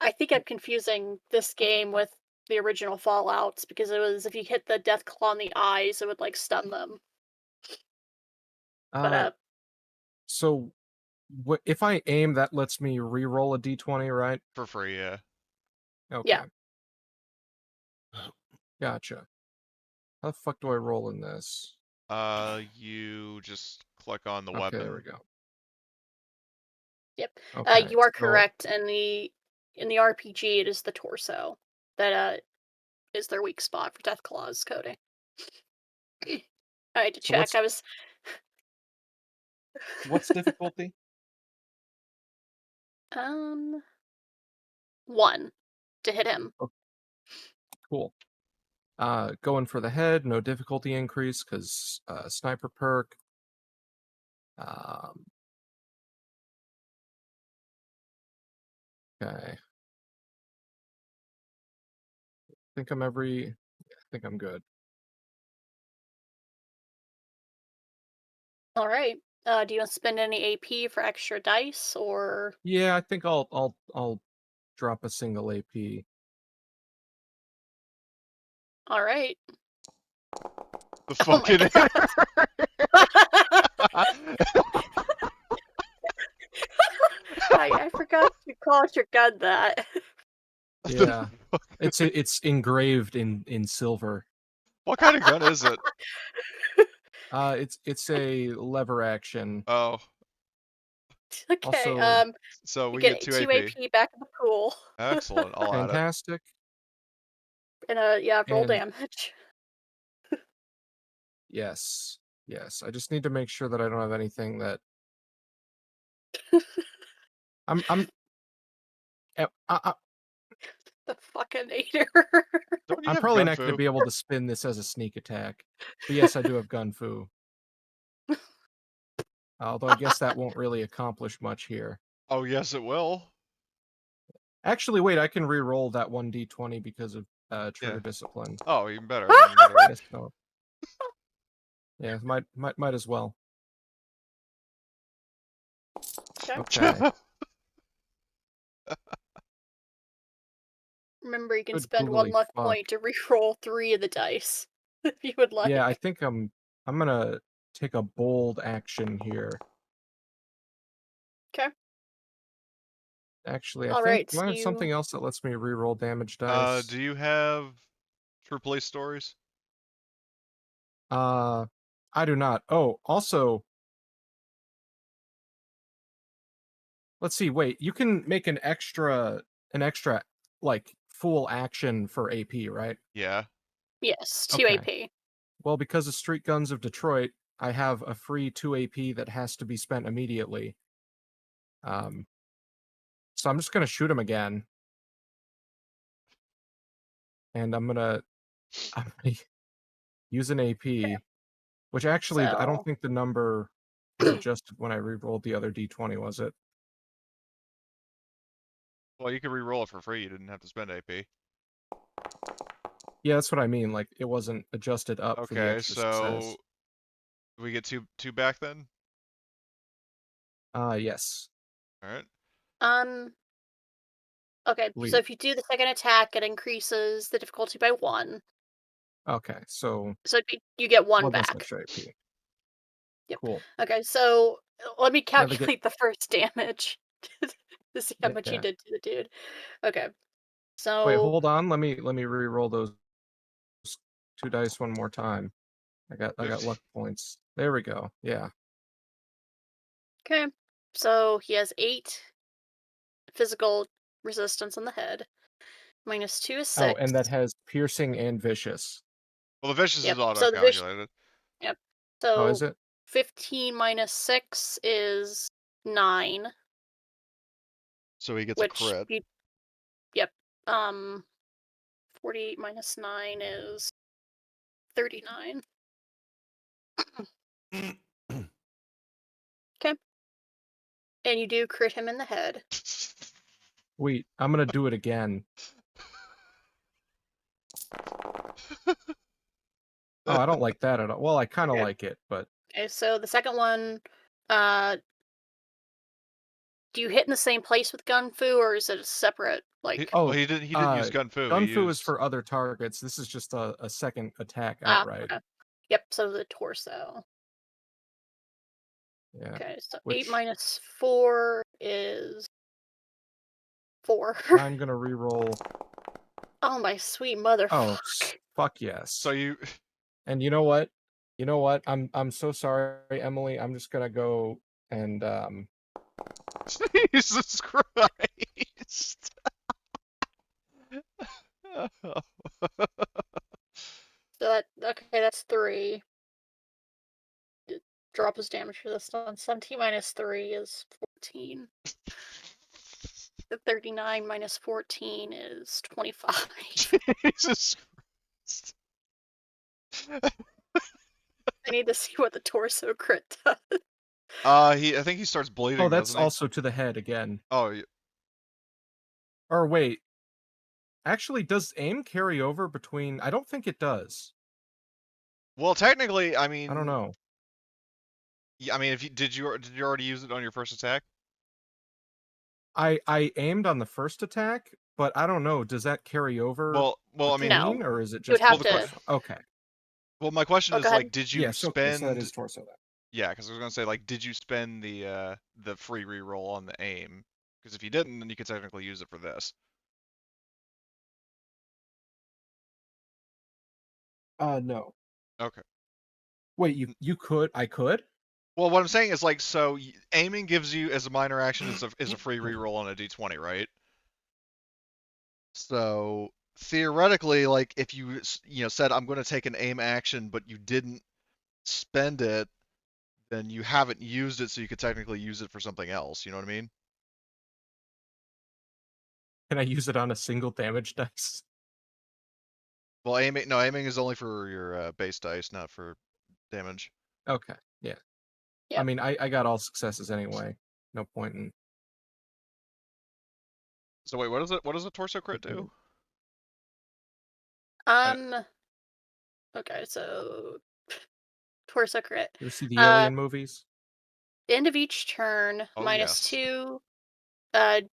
I think I'm confusing this game with the original Fallouts because it was if you hit the death claw in the eyes, it would like stun them. But so if I aim, that lets me re-roll a d20, right? For free, yeah. Okay. Yeah. Gotcha. How the fuck do I roll in this? You just click on the Okay, weapon. there we go. Yep. Okay. You are so- correct. In the RPG, it is the torso that is their weak spot for Death Claw's coding. I had to So check. I was what's difficulty? 1 to hit him. Cool. Going for the head, no difficulty increase because sniper perk. Okay. I think I'm good. All right. Do you want to spend any AP for extra dice, or Yeah, I think I'll drop a single AP. The all right? Oh my fucking I forgot to call your gun that. Yeah. It's engraved in silver. What kind of gun is it? It's a lever action. Oh, Okay. Also so You we get get 2 2 AP. AP back in the pool, Excellent. I'll add it. fantastic. and roll And damage. yes. I just need to make sure that I don't have anything that I'm The fucking hater. Don't you I'm have probably gun not going to fu? be able to spin this as a sneak attack. But yes, I do have gun fu. Although I guess that won't really accomplish much here. Oh, yes, it will. Actually, wait, I can re-roll that 1d20 because of trigger Yeah. discipline. Oh, even better. Then you might already... Yes, no. Yeah, might as well. Okay. Remember, you can Good spend googly 1 luck fuck. point to re-roll 3 of the dice, if you would like. Yeah, I think I'm gonna take a bold action here. Okay. Actually, I All think right. do So I have you. something else that lets me re-roll damage dice? do you have True Police Stories? I do not. Oh, also, let's see. Wait, you can make an extra like full action for AP, right? Yeah. Yes, 2 Okay. AP. Well, because of Street Guns of Detroit, I have a free 2 AP that has to be spent immediately. So I'm just gonna shoot him again. And I'm gonna use an AP, which actually I don't So think the number was adjusted when I re-rolled the other D20, was it? Well, you could re-roll it for free. You didn't have to spend AP. Yeah, that's what I mean. Like it wasn't adjusted up for the Okay, extra so success. we get two back then? Yes. Alright. okay. So Sweet. if you do the second attack, it increases the difficulty by 1. Okay, so So you get 1 one less back. extra AP. Yep. Cool. Okay. So let me Now they get calculate the first damage to see how much you yeah. did to the dude. Okay. Wait, So hold on. Let me re-roll those 2 dice one more time. I got 50. luck points. There we go. Yeah. okay. So he has 8 physical resistance on the head. -2 is 6. Oh, and that has piercing and vicious. Well, the vicious Yep. is So the vicious. auto-calculated. Yep. Oh, is So it? 15 minus 6 is 9, So he gets a which crit. you. Yep. 48 minus 9 is 39. Okay. And you do crit him in the head. Wait, I'm gonna do it again. Oh, I don't like that at all. Well, I kind of Okay. like it, but Okay, so the second one, do you hit in the same place with Gun Fu, or is it a separate, He, like... well, he didn't use gun fu. He Gun Fu is used... for other targets. This is just a second attack Ah, outright. okay. Yep, so the torso. Yeah. Okay, so 8 Which minus 4 is 4. I'm gonna re-roll. Oh, my sweet mother. Oh, fuck yes. So you... And you know what? You know what? I'm so sorry, Emily. I'm just gonna go and Jesus Christ. So that okay, that's 3. Drop his damage for this one. 17 minus 3 is 14. The 39 minus 14 is 25. Jesus Christ. I need to see what the torso crit does. I think he starts bleeding, Oh, that's doesn't he? also to the head again. Oh, Or wait. Actually, does aim carry over between? I don't think it does. well, technically, I mean, I don't know. I mean, if you did you already use it on your first attack? I aimed on the first attack, but I don't know. Does that carry over Well, I mean, No. between, or is it You would just have the to. Okay. well, my question Oh, is go ahead. like, did you Yes. Okay. So that spend? is torso then. Yeah, because I was gonna say like, did you spend the free reroll on the aim? Because if you didn't, then you could technically use it for this. No. Okay. Wait, you could? I could? Well, what I'm saying is like, so aiming gives you as a minor action is a free reroll on a d20, right? So theoretically, like if you said I'm going to take an aim action, but you didn't spend it, then you haven't used it, so you could technically use it for something else. You know what I mean? Can I use it on a single damage dice? Well, aiming is only for your base dice, not for damage. Okay. Yeah. Yeah. I mean, I got all successes anyway. No point in. So wait, what is it? What does a torso crit do? Okay, so torso crit. You ever see the Alien movies? End of each turn, Oh minus yes. 2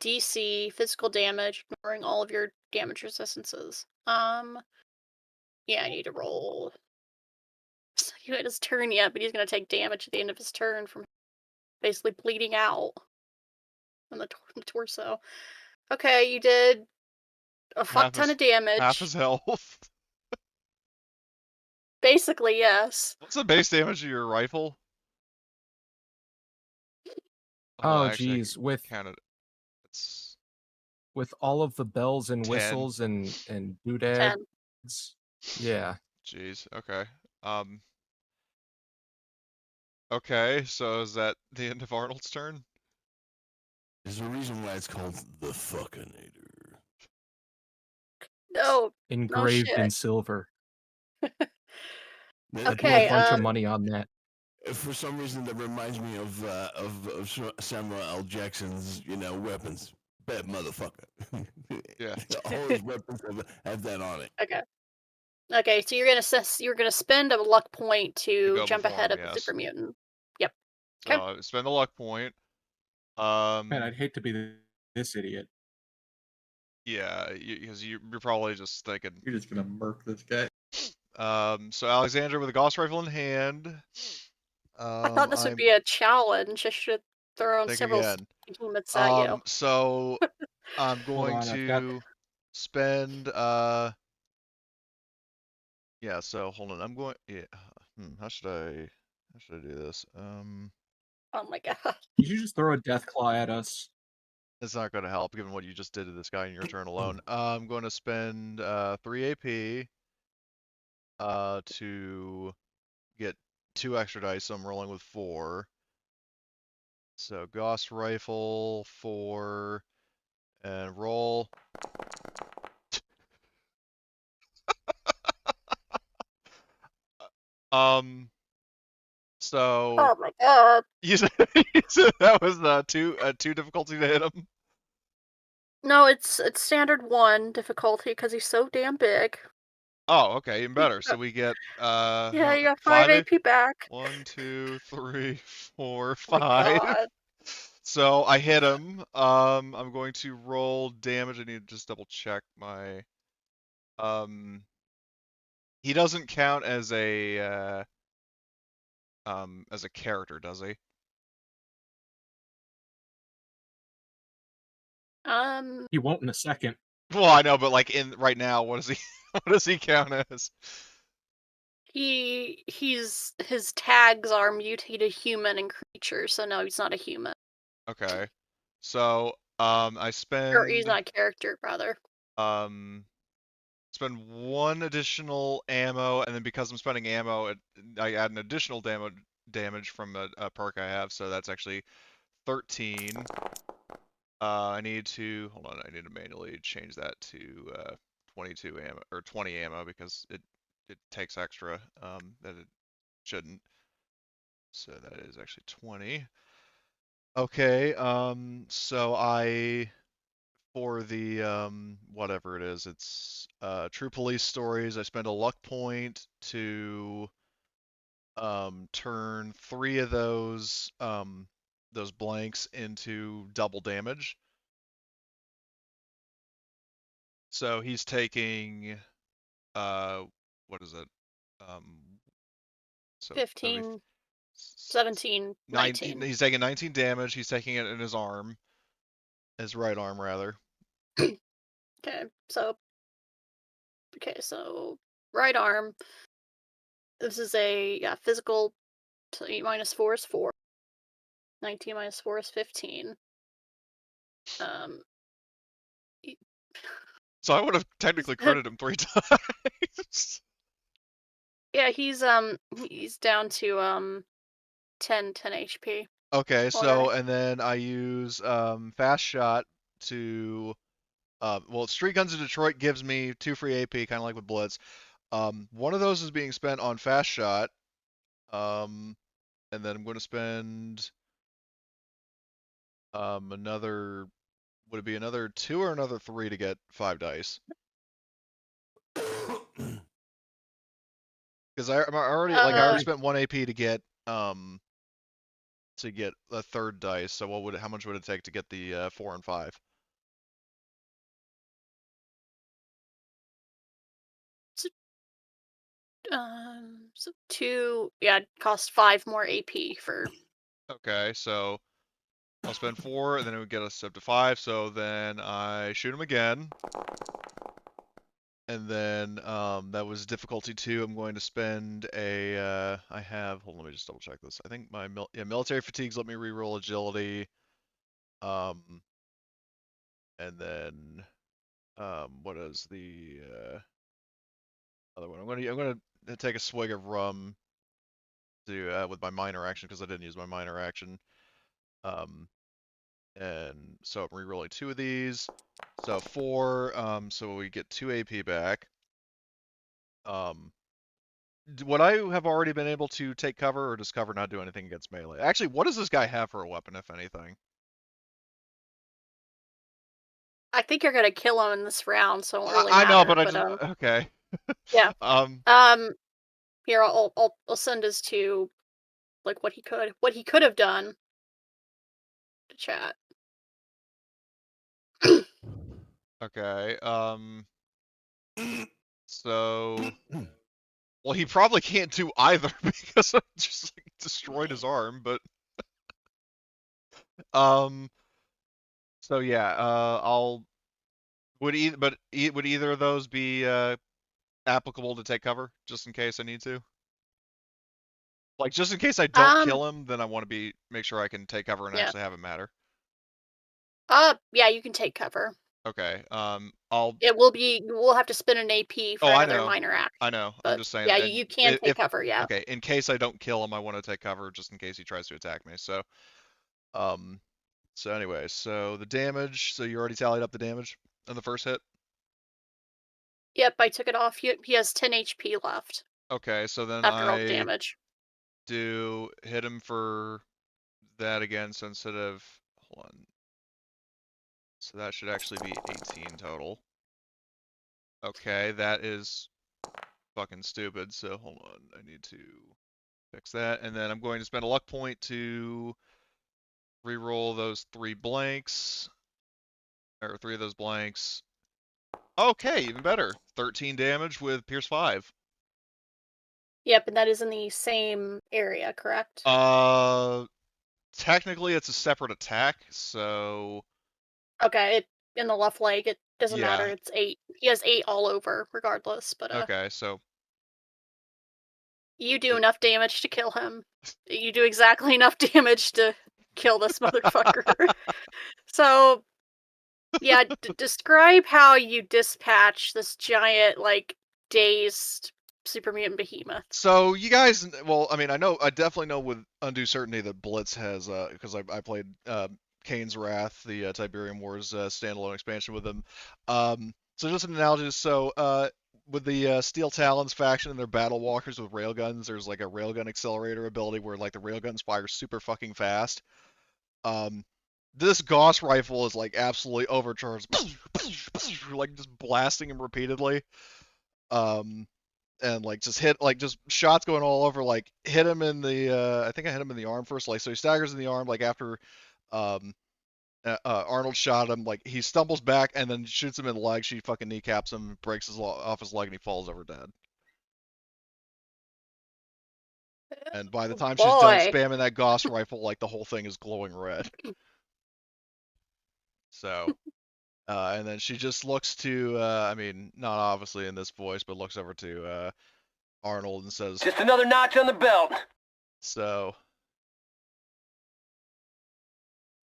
DC physical damage, ignoring all of your damage resistances. Yeah, I need to roll. So he had his turn yet, but he's gonna take damage at the end of his turn from basically bleeding out on the torso. Okay, you did a fuck ton of damage. Half his health. Basically, yes. What's the base damage of your rifle? Oh, Actually, I geez, with count it. It's all of the bells and 10. whistles and 10. doodads. Yeah. Jeez. Okay. Okay. So is that the end of Arnold's turn? There's a reason why it's called the Fuckinator. No, Engraved in shit. silver. I put Okay, a bunch of money on that. For some reason, that reminds me of Samuel L. Jackson's, weapons. Bad motherfucker. Yeah. All his weapons have that on it. Okay, so you're gonna spend a luck point to go jump before ahead him, of the yes. super mutant. Yep. So spend a luck point. Man, I'd hate to be this idiot. Yeah, because you're probably just thinking. You're just gonna murk this guy. So Alexandra with a Gauss rifle in hand. I thought this would be a challenge. I should throw on Think several again. helmets at you. So I'm going on, I've got- to spend yeah, so hold on. I'm going how should I do this? Oh my god. You should just throw a death claw at us. It's not going to help given what you just did to this guy in your turn alone. I'm going to spend 3 AP to get 2 extra dice, so I'm rolling with 4. So Gauss rifle 4 and roll. So Oh my god. you said that was two difficulty to hit him. No, it's standard 1 difficulty because he's so damn big. Oh, okay, even better. So we get Yeah, you got 5 AP back. 1, 2, 3, 4, Oh my 5. god. So I hit him. I'm going to roll damage. I need to just double check my. He doesn't count as a character, does he? He won't in a second. Well, I know, but like in right now, what does he what does he count as? His tags are mutated human and creature, so no, he's not a human. Okay. So, I Or spend he's not a character, rather. spend 1 additional ammo, and then because I'm spending ammo, I add an additional damage from a perk I have, so that's actually 13. I need to hold on. I need to manually change that to 22 ammo or 20 ammo because it takes extra that it shouldn't. So that is actually 20. Okay. So for the whatever it is, it's True Police Stories. I spend a luck point to turn 3 of those blanks into double damage. So he's taking what is it? So that'd be 15, 17, 19. He's taking 19 damage. He's taking it in his arm, his right arm rather. Okay, so right arm. This is a physical. So 8 minus 4 is 4. 19 minus 4 is 15. E- So I would have technically credited him 3 times. yeah, he's down to 10 HP. Okay, so already. and then I use fast shot to well, Street Guns of Detroit gives me 2 free AP, kind of like with Blitz. One of those is being spent on fast shot. And then I'm going to spend another, would it be another 2 or another 3 to get 5 dice? Because I already like I already spent 1 AP to get a third dice. So how much would it take to get the 4 and 5? So 2, it costs 5 more AP for. Okay, so I'll spend 4, and then it would get us up to 5. So then I shoot him again. And then that was difficulty 2. I'm going to spend a I have, hold on, let me just double check this. I think my military fatigues let me reroll agility. And then what is the other one? I'm gonna take a swig of rum to with my minor action because I didn't use my minor action. And so I'm rerolling 2 of these. So 4. So we get 2 AP back. Would I have already been able to take cover, or does cover not do anything against melee? Actually, what does this guy have for a weapon, if anything? I think you're gonna kill him in this round, so it won't really I know, matter. but okay. Yeah. Um. Here I'll send his to like what he could have done to chat. Okay. So. Well, he probably can't do either because I just like destroyed his arm, but so yeah, would either of those be applicable to take cover just in case I need to? Like just in case I don't kill him, then I want to make sure I can take cover and Yeah. actually have it matter. Yeah, you can take cover. Okay. We'll have to spend an AP for another minor action. I know. But I'm just saying. yeah, And you can take cover. Yeah. Okay. In case I don't kill him, I want to take cover just in case he tries to attack me. So, so anyway, so the damage. So you already tallied up the damage on the first hit. Yep, I took it off. He has 10 HP left. Okay, so then after all the damage. do hit him for that again. So instead of hold on. So that should actually be 18 total. Okay, that is fucking stupid. So hold on, I need to fix that. And then I'm going to spend a luck point to reroll those 3 blanks. Or 3 of those blanks. Okay, even better. 13 damage with Pierce 5. Yep, and that is in the same area, correct? Technically it's a separate attack, so okay, in the left leg, it doesn't matter. It's 8. He has 8 all over, regardless. But okay, so you do enough damage to kill him. You do exactly enough damage to kill this motherfucker. So, yeah, describe how you dispatch this giant, like, dazed super mutant behemoth. So you guys, well, I mean, I definitely know with undue certainty that Blitz has, because I played Kane's Wrath, the Tiberium Wars standalone expansion with him. So just an analogy. So with the Steel Talons faction and their battle walkers with railguns, there's like a railgun accelerator ability where like the railguns fire super fucking fast. This Gauss rifle is like absolutely overcharged, like just blasting him repeatedly. And like just hit like just shots going all over, like hit him in the I think I hit him in the arm first, like so he staggers in the arm, like after um Arnold shot him, like he stumbles back and then shoots him in the leg, she fucking kneecaps him, breaks off his leg, and he falls over dead. And by the Oh, time she's done boy. spamming that Gauss rifle, like the whole thing is glowing red. So and then she just looks to I mean, not obviously in this voice, but looks over to Arnold and says, Just another notch on the belt. so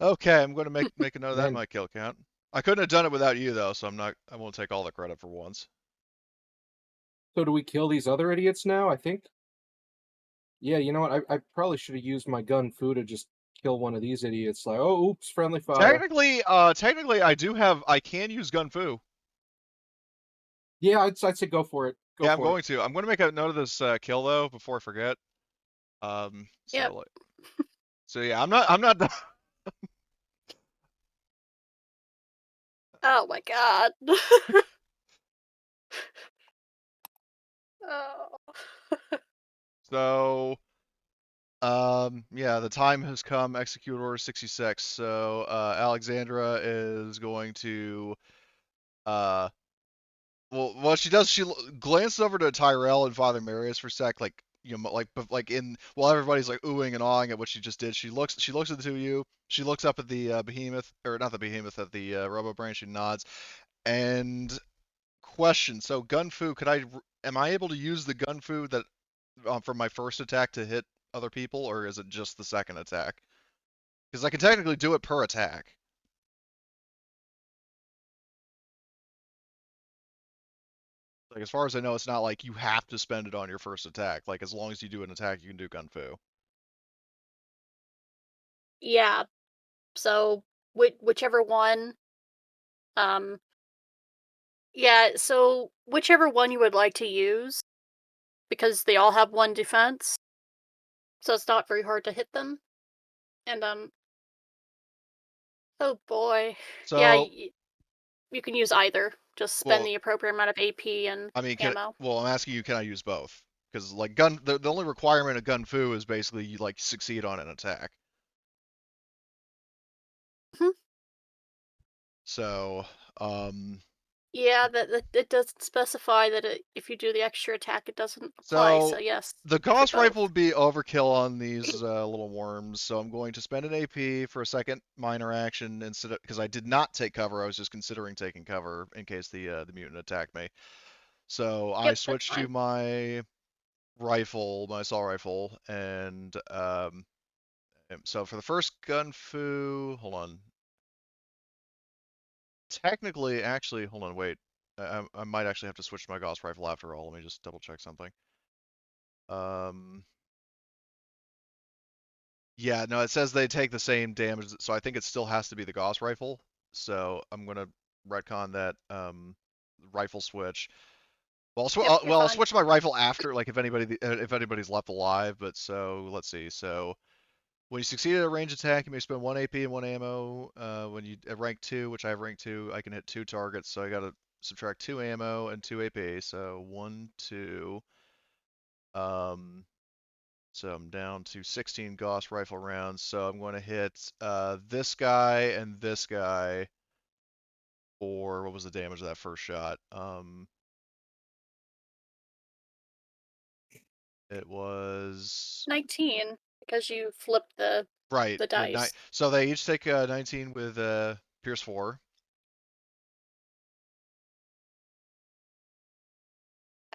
okay, I'm going to make a note of that in Man. my kill count. I couldn't have done it without you though, so I won't take all the credit for once. So do we kill these other idiots now? I think. Yeah, you know what? I probably should have used my gun fu to just kill one of these idiots. Like, oh, oops, friendly fire. Technically, I can use gun fu. Yeah, I'd say go for it. Go Yeah, I'm for it. going to. I'm going to make a note of this kill though before I forget. Yep. So yeah, I'm not done. Oh my god. Oh. So yeah, the time has come. Execute Order 66. So Alexandra is going to well, what she does, she glances over to Tyrell and Father Marius for a sec, like like in while everybody's like oohing and awing at what she just did. She looks at the two of you. She looks up at the behemoth, or not the behemoth, at the Robo Brain. She nods. And question: so Gunfu, am I able to use the Gunfu that from my first attack to hit other people, or is it just the second attack? Because I can technically do it per attack. Like as far as I know, it's not like you have to spend it on your first attack. Like as long as you do an attack, you can do Gunfu. Yeah. So whichever one. Um. Yeah. So whichever one you would like to use, because they all have one defense, so it's not very hard to hit them. And oh boy. Yeah. So You can use either. Just spend well, the appropriate amount of AP and I mean, ammo. I'm asking you, can I use both? Because like the only requirement of Gunfu is basically you like succeed on an attack. Mhm. So Yeah, that it doesn't specify that if you do the extra attack, it doesn't apply. So So yes, the go for Gauss rifle both. would be overkill on these little worms, so I'm going to spend an AP for a second minor action instead of, because I did not take cover. I was just considering taking cover in case the mutant attacked me. So I Yep, that's switched to fine. my rifle, my assault rifle, and so for the first gun fu, hold on. Technically, actually, hold on, wait. I might actually have to switch to my Gauss rifle after all. Let me just double check something. Yeah, no, it says they take the same damage, so I think it still has to be the Gauss rifle. So I'm gonna retcon that rifle switch. Well, Yep, you're I'll fine. switch to my rifle after, like if anybody's left alive. But so let's see. So when you succeed at a range attack, you may spend 1 AP and 1 ammo. When you at rank 2, which I have rank 2, I can hit 2 targets. So I gotta subtract 2 ammo and 2 AP. So 1, 2. So I'm down to 16 Gauss rifle rounds. So I'm going to hit this guy and this guy for, what was the damage of that first shot? It was 19 because you flipped right. the dice. So they each take 19 with Pierce 4.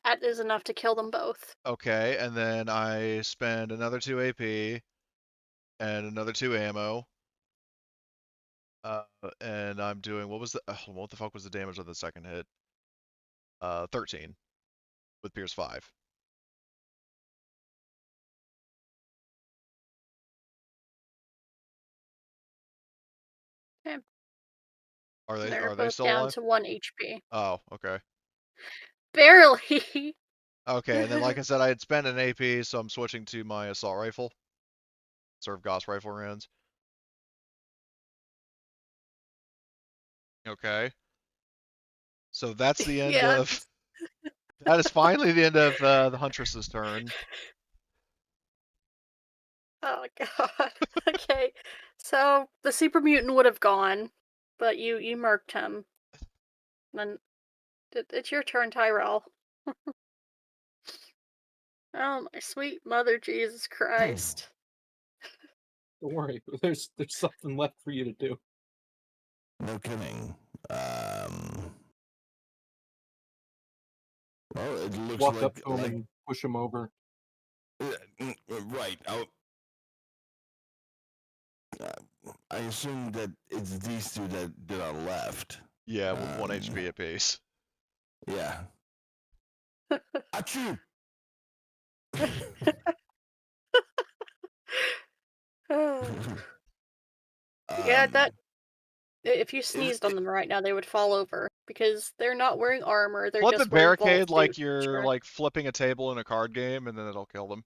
That is enough to kill them both. Okay, and then I spend another 2 AP. and another 2 ammo. And I'm doing what the fuck was the damage of the second hit? 13 with Pierce 5. Okay. Are They're they both still down alive? to 1 HP. Oh, okay. Barely. Okay, and then like I said, I had spent an AP, so I'm switching to my assault rifle. Serve Gauss rifle rounds. Okay. So that's the end Yeah. of. That is finally the end of the Huntress's turn. Oh god. Okay. So the super mutant would have gone, but you murked him. Then it's your turn, Tyrell. Oh my sweet mother Jesus Christ. Don't worry, there's something left for you to do. No kidding. Well, it looks Walk up like to him and push him over. right. I assume that it's these two that are left. Yeah, with 1 HP apiece. Yeah. Achoo! Yeah, that if you it- sneezed on them right now, they would fall over because they're not wearing armor. They're Flip the just wearing vault barricade like suits. you're Sure. like flipping a table in a card game, and then it'll kill them.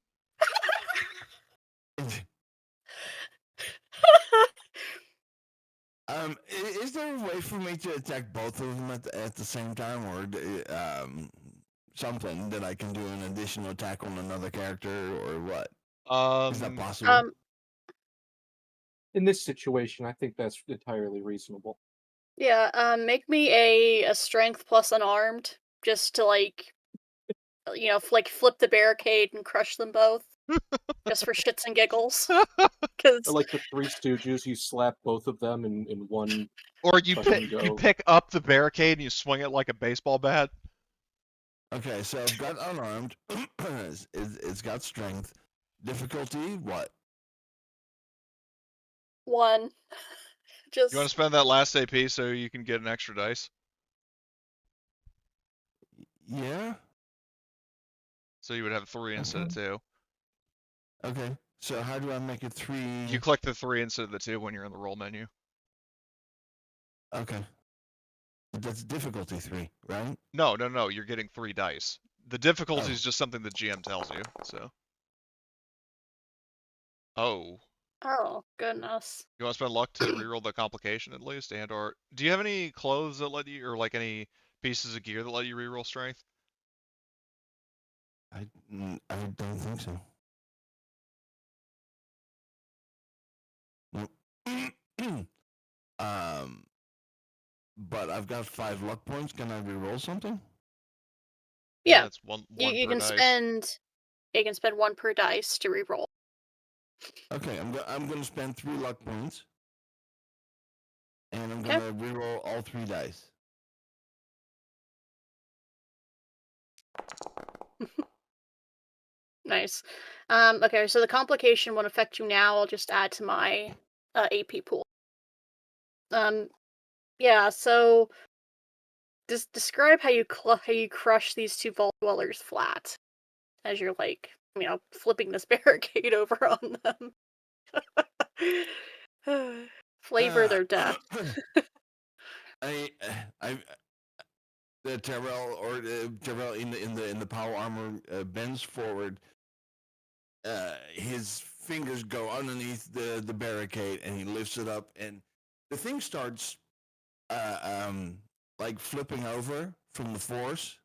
Is there a way for me to attack both of them at the same time, or something that I can do an additional attack on another character, or what? Is that possible? In this situation, I think that's entirely reasonable. Yeah, make me a strength plus unarmed just to like flip the barricade and crush them both. Just for shits and giggles. Cuz Or like the Three Stooges, you slap both of them in one Or you touch and go. pick up the barricade and you swing it like a baseball bat. Okay, so I've got unarmed. It's got strength. Difficulty, what? 1. Just You want to spend that last AP so you can get an extra dice? Yeah? So you would have 3 instead of 2. Okay, so how do I make it 3? You click the 3 instead of the 2 when you're in the roll menu. Okay. But that's difficulty 3, right? No, you're getting 3 dice. The difficulty Oh. is just something the GM tells you, so. Oh. oh, goodness. You want to spend luck to reroll the complication at least, and or do you have any clothes that let you, or like any pieces of gear that let you reroll strength? I don't think so. Nope. But I've got 5 luck points. Can I reroll something? Yeah. It's one You per can dice. spend 1 per dice to reroll. Okay, I'm gonna spend 3 luck points, and I'm Okay. gonna reroll all 3 dice. Nice. Okay, so the complication won't affect you now. I'll just add to my AP pool. Yeah, so describe how you crush these 2 vault dwellers flat as you're like, flipping this barricade over on them. Flavor their death. I the Terrell in the power armor bends forward. His fingers go underneath the barricade, and he lifts it up, and the thing starts like flipping over from the force,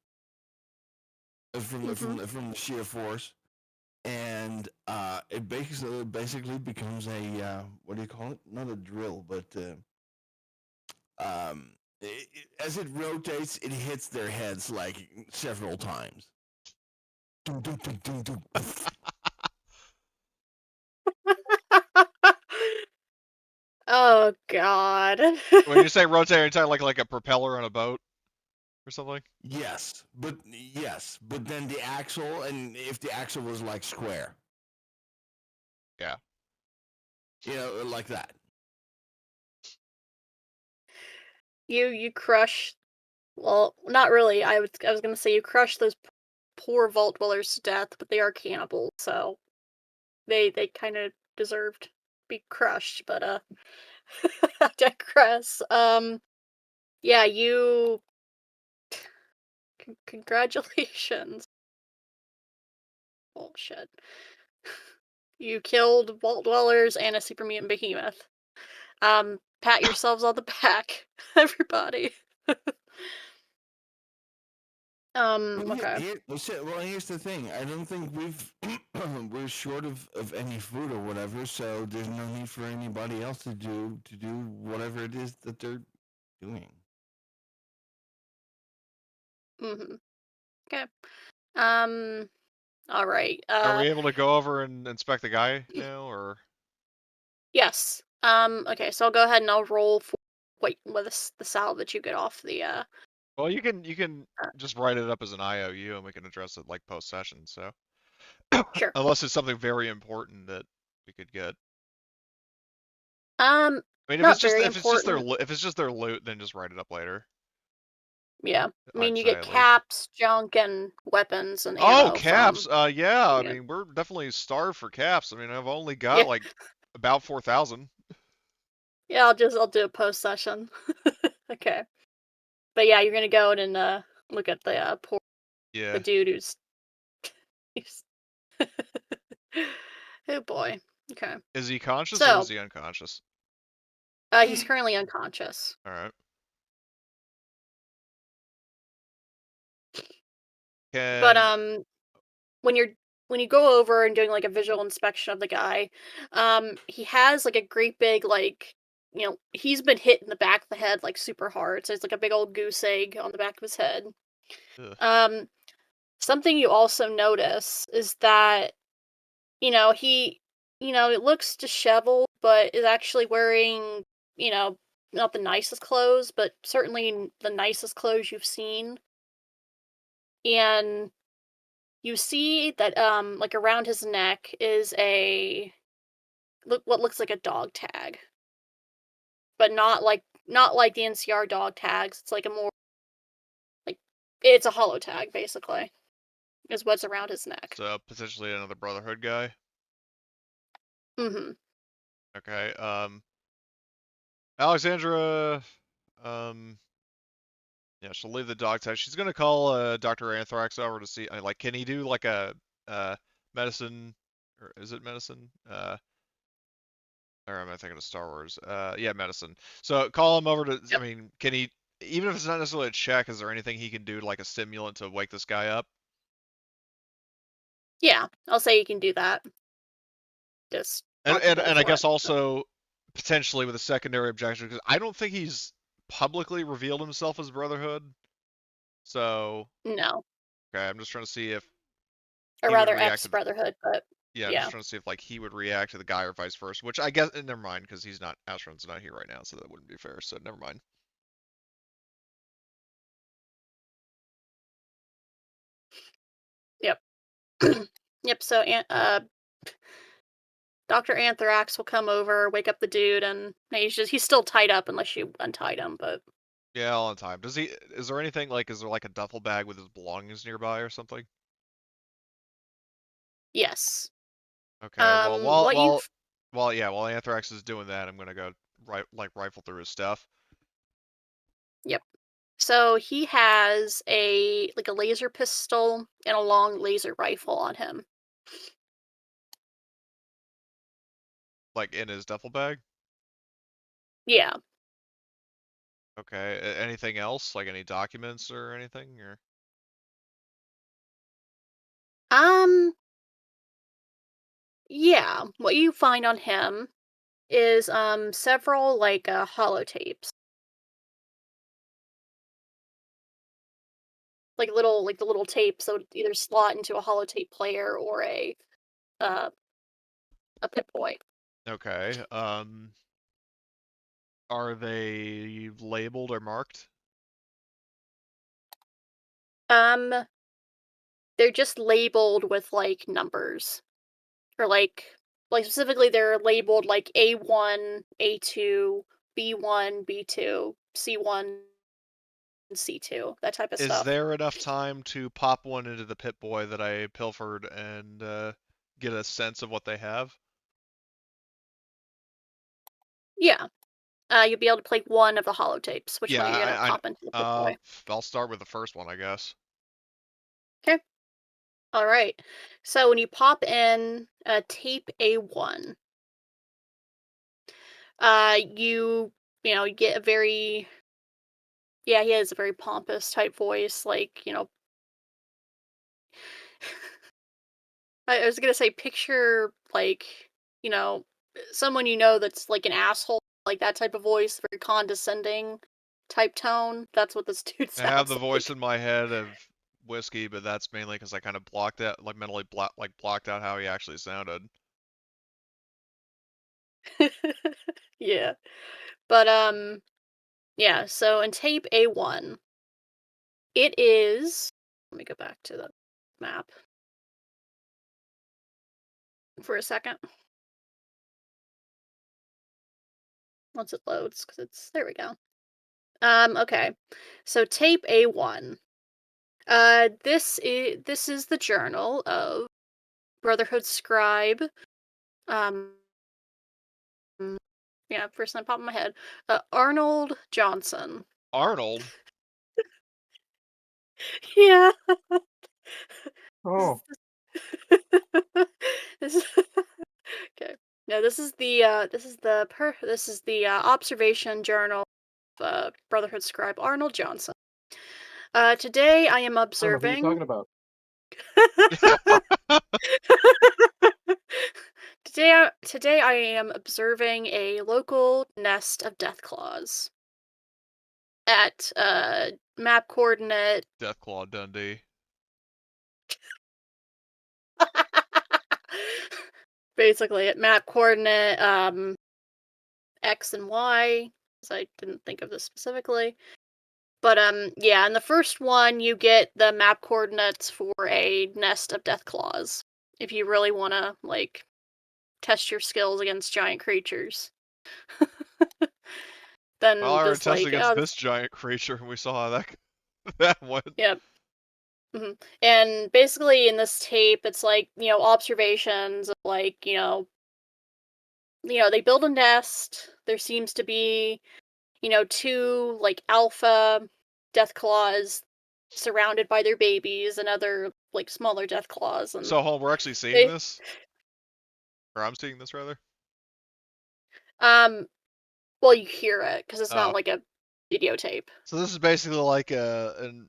from the sheer force, and it basically becomes a what do you call it? Not a drill, but as it rotates, it hits their heads like several times. Dum, dum, dum, dum, dum. Oh god. When you say rotate, are you talking like a propeller on a boat or something? Yes, but then the axle, and if the axle was like square. Yeah. You know, like that. You crush. Well, not really. I was gonna say you crush those poor vault dwellers to death, but they are cannibals, so they kind of deserved to be crushed. But I digress. Yeah, you. Congratulations. Bullshit. You killed vault dwellers and a super mutant behemoth. Pat yourselves on the back, everybody. Well, Okay. here's the thing. I don't think we're short of any food or whatever, so there's no need for anybody else to do whatever it is that they're doing. Mm-hmm. Okay. All right. Are we able to go over and inspect the guy now, or? Yes. Okay, so I'll go ahead and I'll roll for the salvage you get off the Well, you can uh, just write it up as an IOU, and we can address it like post session. So, sure. unless it's something very important that we could get. Um, I mean, not very if it's just important. if it's just their loot, then just write it up later. Yeah. I mean, I'd you say get at least. caps, junk, and weapons and Oh, ammo caps. from. Yeah. I Yeah. mean, we're definitely starved for caps. I mean, I've only got Yeah. like about 4,000. Yeah. I'll do a post session. Okay. But yeah, you're gonna go in and look at the the Yeah. dude he's oh boy. Okay. Is he conscious or is So he unconscious? he's currently unconscious. All right. But Can when you're when you go over and doing like a visual inspection of the guy, he has like a great big like he's been hit in the back of the head like super hard. So it's like a big old goose egg on the back of his head. ugh, Um, something you also notice is that he it looks disheveled, but is actually wearing you know not the nicest clothes, but certainly the nicest clothes you've seen. And you see that like around his neck is a what looks like a dog tag, but not like the NCR dog tags. It's like a more like it's a hollow tag basically. Is what's around his neck. so potentially another Brotherhood guy. Mhm. Okay. Alexandra. Um. Yeah, she'll leave the dog tag. She's gonna call Dr. Anthrax over to see, like, can he do like a medicine, or is it medicine? Or am I thinking of Star Wars? Yeah, medicine. So call him over to. I Yep. mean, can he? Even if it's not necessarily a check, is there anything he can do, like a stimulant, to wake this guy up? Yeah, I'll say you can do that. Just And not to roll I for it. guess also potentially with a secondary objection, because I don't think he's publicly revealed himself as Brotherhood. So No, okay, I'm just trying to see if or he would rather react ex to the. Brotherhood, but Yeah, I'm just yeah. trying to see if like he would react to the guy or vice versa. Which I guess, never mind, because he's not. Astron's not here right now, so that wouldn't be fair. So never mind. Yep. Yep. So Dr. Anthrax will come over, wake up the dude, and he's still tied up unless you untied him. But Yeah, all on time. Does he? Is there anything like? Is there like a duffel bag with his belongings nearby or something? yes, Okay. Well, what you while Anthrax is doing that, I'm gonna go rifle through his stuff. yep. So he has a laser pistol and a long laser rifle on him. Like in his duffel bag. Yeah. Okay. Anything else? Like any documents or anything? Or Um. Yeah. What you find on him is several holotapes, like the little tapes that would either slot into a holotape player or uh a Pip-Boy. okay. Are they labeled or marked? Um, they're just labeled with like numbers or like like specifically they're labeled like A1, A2, B1, B2, C1, and C2, that type of Is stuff. there enough time to pop one into the Pip-Boy that I pilfered and get a sense of what they have? Yeah. You'll be able to play one of the holotapes, which Yeah, way you're gonna pop into the Pip-Boy. I'll start with the first one, I guess. Okay. All right. So when you pop in tape A1, you get a very, yeah, he has a very pompous type voice, like, I was gonna say picture like, you know, someone that's like an asshole, like that type of voice, very condescending type tone. That's what this dude I have sounds the voice like. in my head of Whiskey, but that's mainly because I kind of blocked out, like mentally blocked out how he actually sounded. Yeah. But yeah, so in tape A1, it is, let me go back to the map for a second. Once it loads, because there we go. Okay. So tape A1. This is the journal of Brotherhood Scribe. Um, yeah, first name pop in my head. Arnold Johnson. Arnold? Yeah. Oh, This is okay. No, this is the observation journal of Brotherhood Scribe Arnold Johnson. Today I am I don't know who you're observing. talking about. Today I am observing a local nest of death claws at map coordinate. Deathclaw Dundee. Basically at map coordinate X and Y, because I didn't think of this specifically. But yeah, in the first one you get the map coordinates for a nest of death claws if you really want to like test your skills against giant creatures. Well, I Then already just tested like, against oh, this giant creature, and we saw how that that went. yeah. And basically in this tape, it's like, observations of like, they build a nest. There seems to be, two like alpha death claws surrounded by their babies and other like smaller death claws, and So, we're actually seeing they this, or I'm seeing this rather. um well, you hear it because it's Oh, not like a videotape. so this is basically like an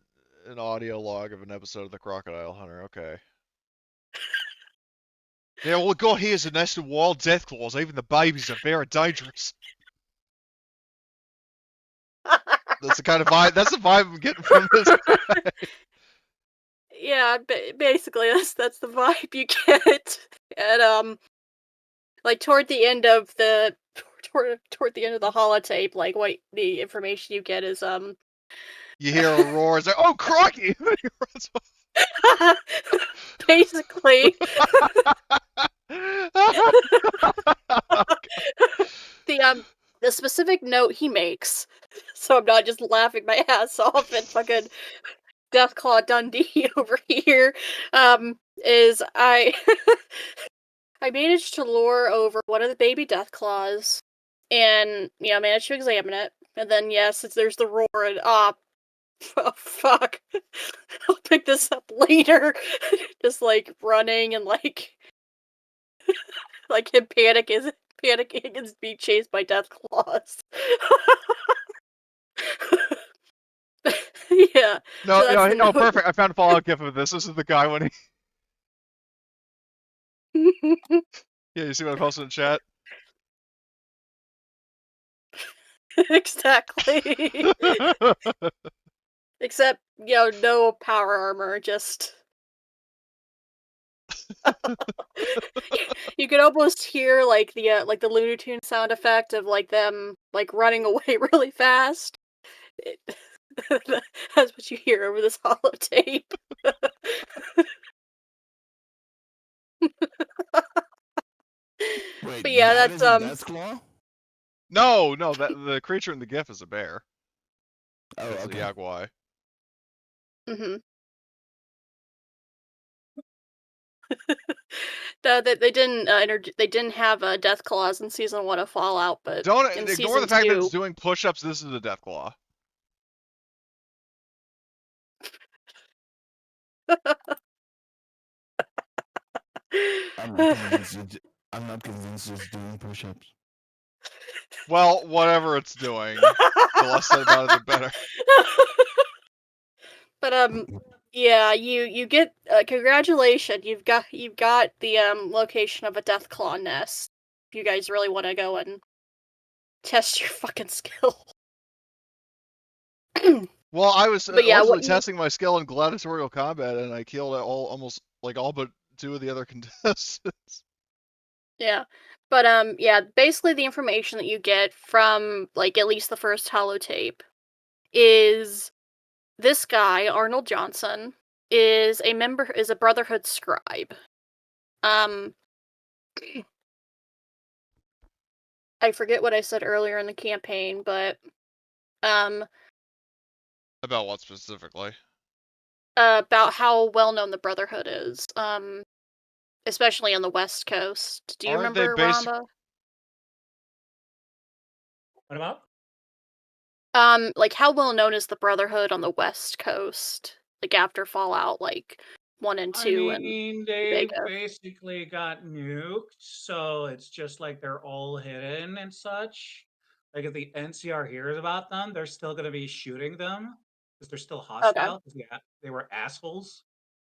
audio log of an episode of The Crocodile Hunter. Okay. Yeah, well, God, here's a nest of wild deathclaws. Even the babies are very dangerous. That's the kind of vibe. That's the vibe I'm getting from this guy. Yeah, basically that's the vibe you get. And like toward the end of the toward the end of the holotape, like what the information you get is You hear a roar. It's like, oh, crikey! He runs basically the the specific note he makes, so I'm not just laughing my ass off at fucking Deathclaw Dundee over here, is I managed to lure over one of the baby Deathclaws and, managed to examine it. And then, yes, there's the roar and, oh, fuck. I'll pick this up later. Just, like, running and, like him panicking and being chased by Deathclaws. Yeah, no, so that's no, the oh, note. perfect. I found a Fallout gif of this. This is the guy when he. Yeah, you see what I posted in chat? Exactly. Except, no power armor, just you could almost hear like the Looney Tune sound effect of like them like running away really fast. It- That's what you hear over this holotape. Wait, But yeah, that that's is a Deathclaw? No, that the creature in the GIF is a bear. Oh, It's a okay. jaguar. mhm. They didn't they didn't have death claws in season 1 of Fallout, but Don't in ignore season the fact that it's 2, doing push-ups. This is a Deathclaw. I'm not convinced. I'm not convinced it's doing push-ups. Well, whatever it's doing, the less said about it, the better. But yeah, you get congratulations. You've got the location of a death claw nest. If you guys really want to go and test your fucking skill. Well, I was But yeah, allegedly what you testing my skill in gladiatorial combat, and I killed almost all but 2 of the other contestants. yeah. But yeah, basically the information that you get from like at least the first holotape is this guy, Arnold Johnson, is a Brotherhood scribe. Um I forget what I said earlier in the campaign, but um About what specifically? about how well known the Brotherhood is. Especially on the West Coast. Do you Aren't they remember basic? Ramba? What about? Like how well known is the Brotherhood on the West Coast? Like after Fallout, like 1 and 2 and They Vegas. basically got nuked, so it's just like they're all hidden and such. Like if the NCR hears about them, they're still going to be shooting them because they're still Okay. hostile because they were assholes.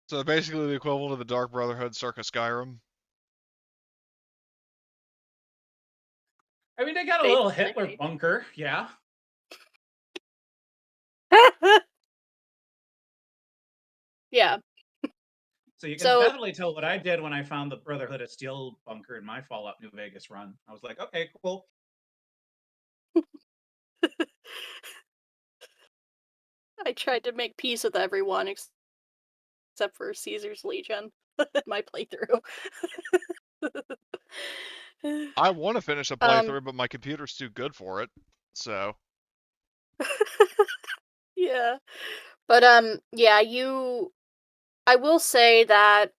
So basically the equivalent of the Dark Brotherhood circa Skyrim. I mean, they got a little Hitler Basically. bunker, yeah. Yeah. So you can So definitely tell what I did when I found the Brotherhood of Steel bunker in my Fallout New Vegas run. I was like, okay, cool. I tried to make peace with everyone except for Caesar's Legion in my playthrough. I want to finish a um playthrough, but my computer's too good for it. So yeah. But yeah, I will say that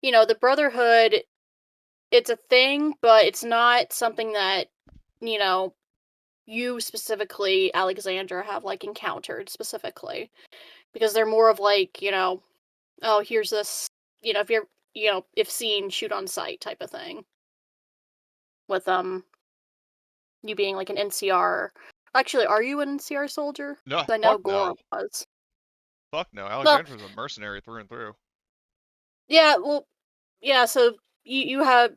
the Brotherhood, it's a thing, but it's not something that, you know, you specifically, Alexandra, have like encountered specifically. Because they're more of like, oh, here's this, if you're, if seen, shoot on sight type of thing. With you being like an NCR. Actually, are you an NCR soldier? no, 'Cause I know fuck Gora no, was. fuck no. Well, Alexandra's a mercenary through and through. yeah, well, yeah, so you have,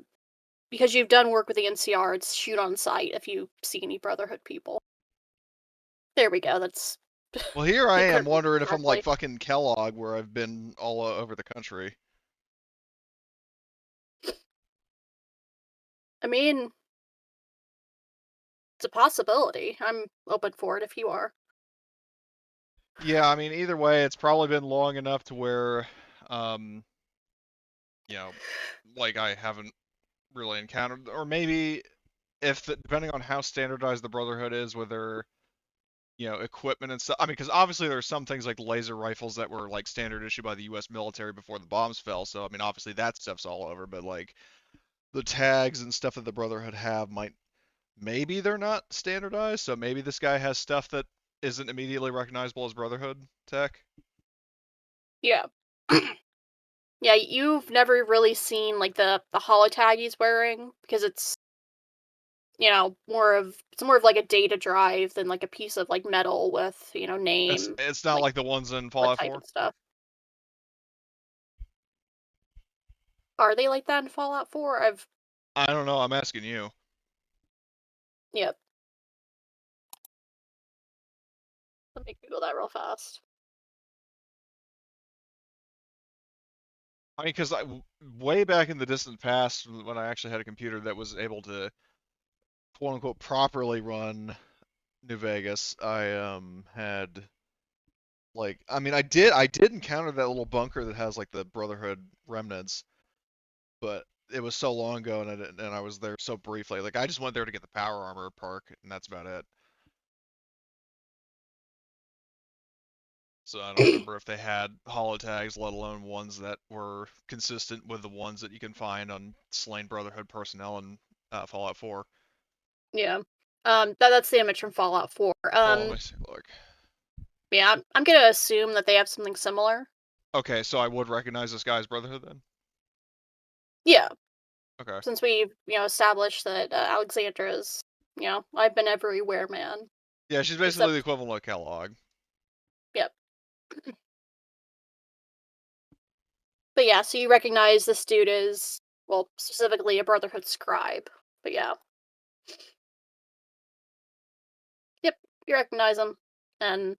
because you've done work with the NCR, it's shoot on sight if you see any Brotherhood people. There we go, that's... Well, here I I am couldn't remember wondering if I'm like correctly. fucking Kellogg, where I've been all over the country. I mean, it's a possibility. I'm open for it if you are. Yeah, I mean, either way, it's probably been long enough to where, you know, like I haven't really encountered, or maybe depending on how standardized the Brotherhood is with their, equipment and stuff. I mean, because obviously there are some things like laser rifles that were like standard issue by the U.S. military before the bombs fell. So I mean, obviously that stuff's all over. But like the tags and stuff that the Brotherhood have maybe they're not standardized. So maybe this guy has stuff that isn't immediately recognizable as Brotherhood tech. Yeah. Yeah, you've never really seen like the holotag he's wearing, because it's more of like a data drive than like a piece of like metal with name, It's not like like the ones in blood Fallout type 4. and stuff. Are they like that in Fallout 4? I don't know. I'm asking you. Yep. Let me Google that real fast. I mean, because way back in the distant past, when I actually had a computer that was able to quote unquote properly run New Vegas, I had like, I mean, I did encounter that little bunker that has like the Brotherhood remnants, but it was so long ago, and I was there so briefly. Like I just went there to get the power armor perk, and that's about it. So I don't remember if they had holotags, let alone ones that were consistent with the ones that you can find on Slain Brotherhood personnel in Fallout 4. Yeah. That's the image from Fallout 4. Well, let me see. Look. Yeah, I'm gonna assume that they have something similar. Okay, so I would recognize this guy's Brotherhood then. Yeah, Okay. since we've established that Alexandra is I've been everywhere, man. Yeah, she's basically Except, the equivalent of Kellogg. yep. But yeah, so you recognize this dude is, well, specifically a Brotherhood scribe. But yeah. Yep, you recognize him. And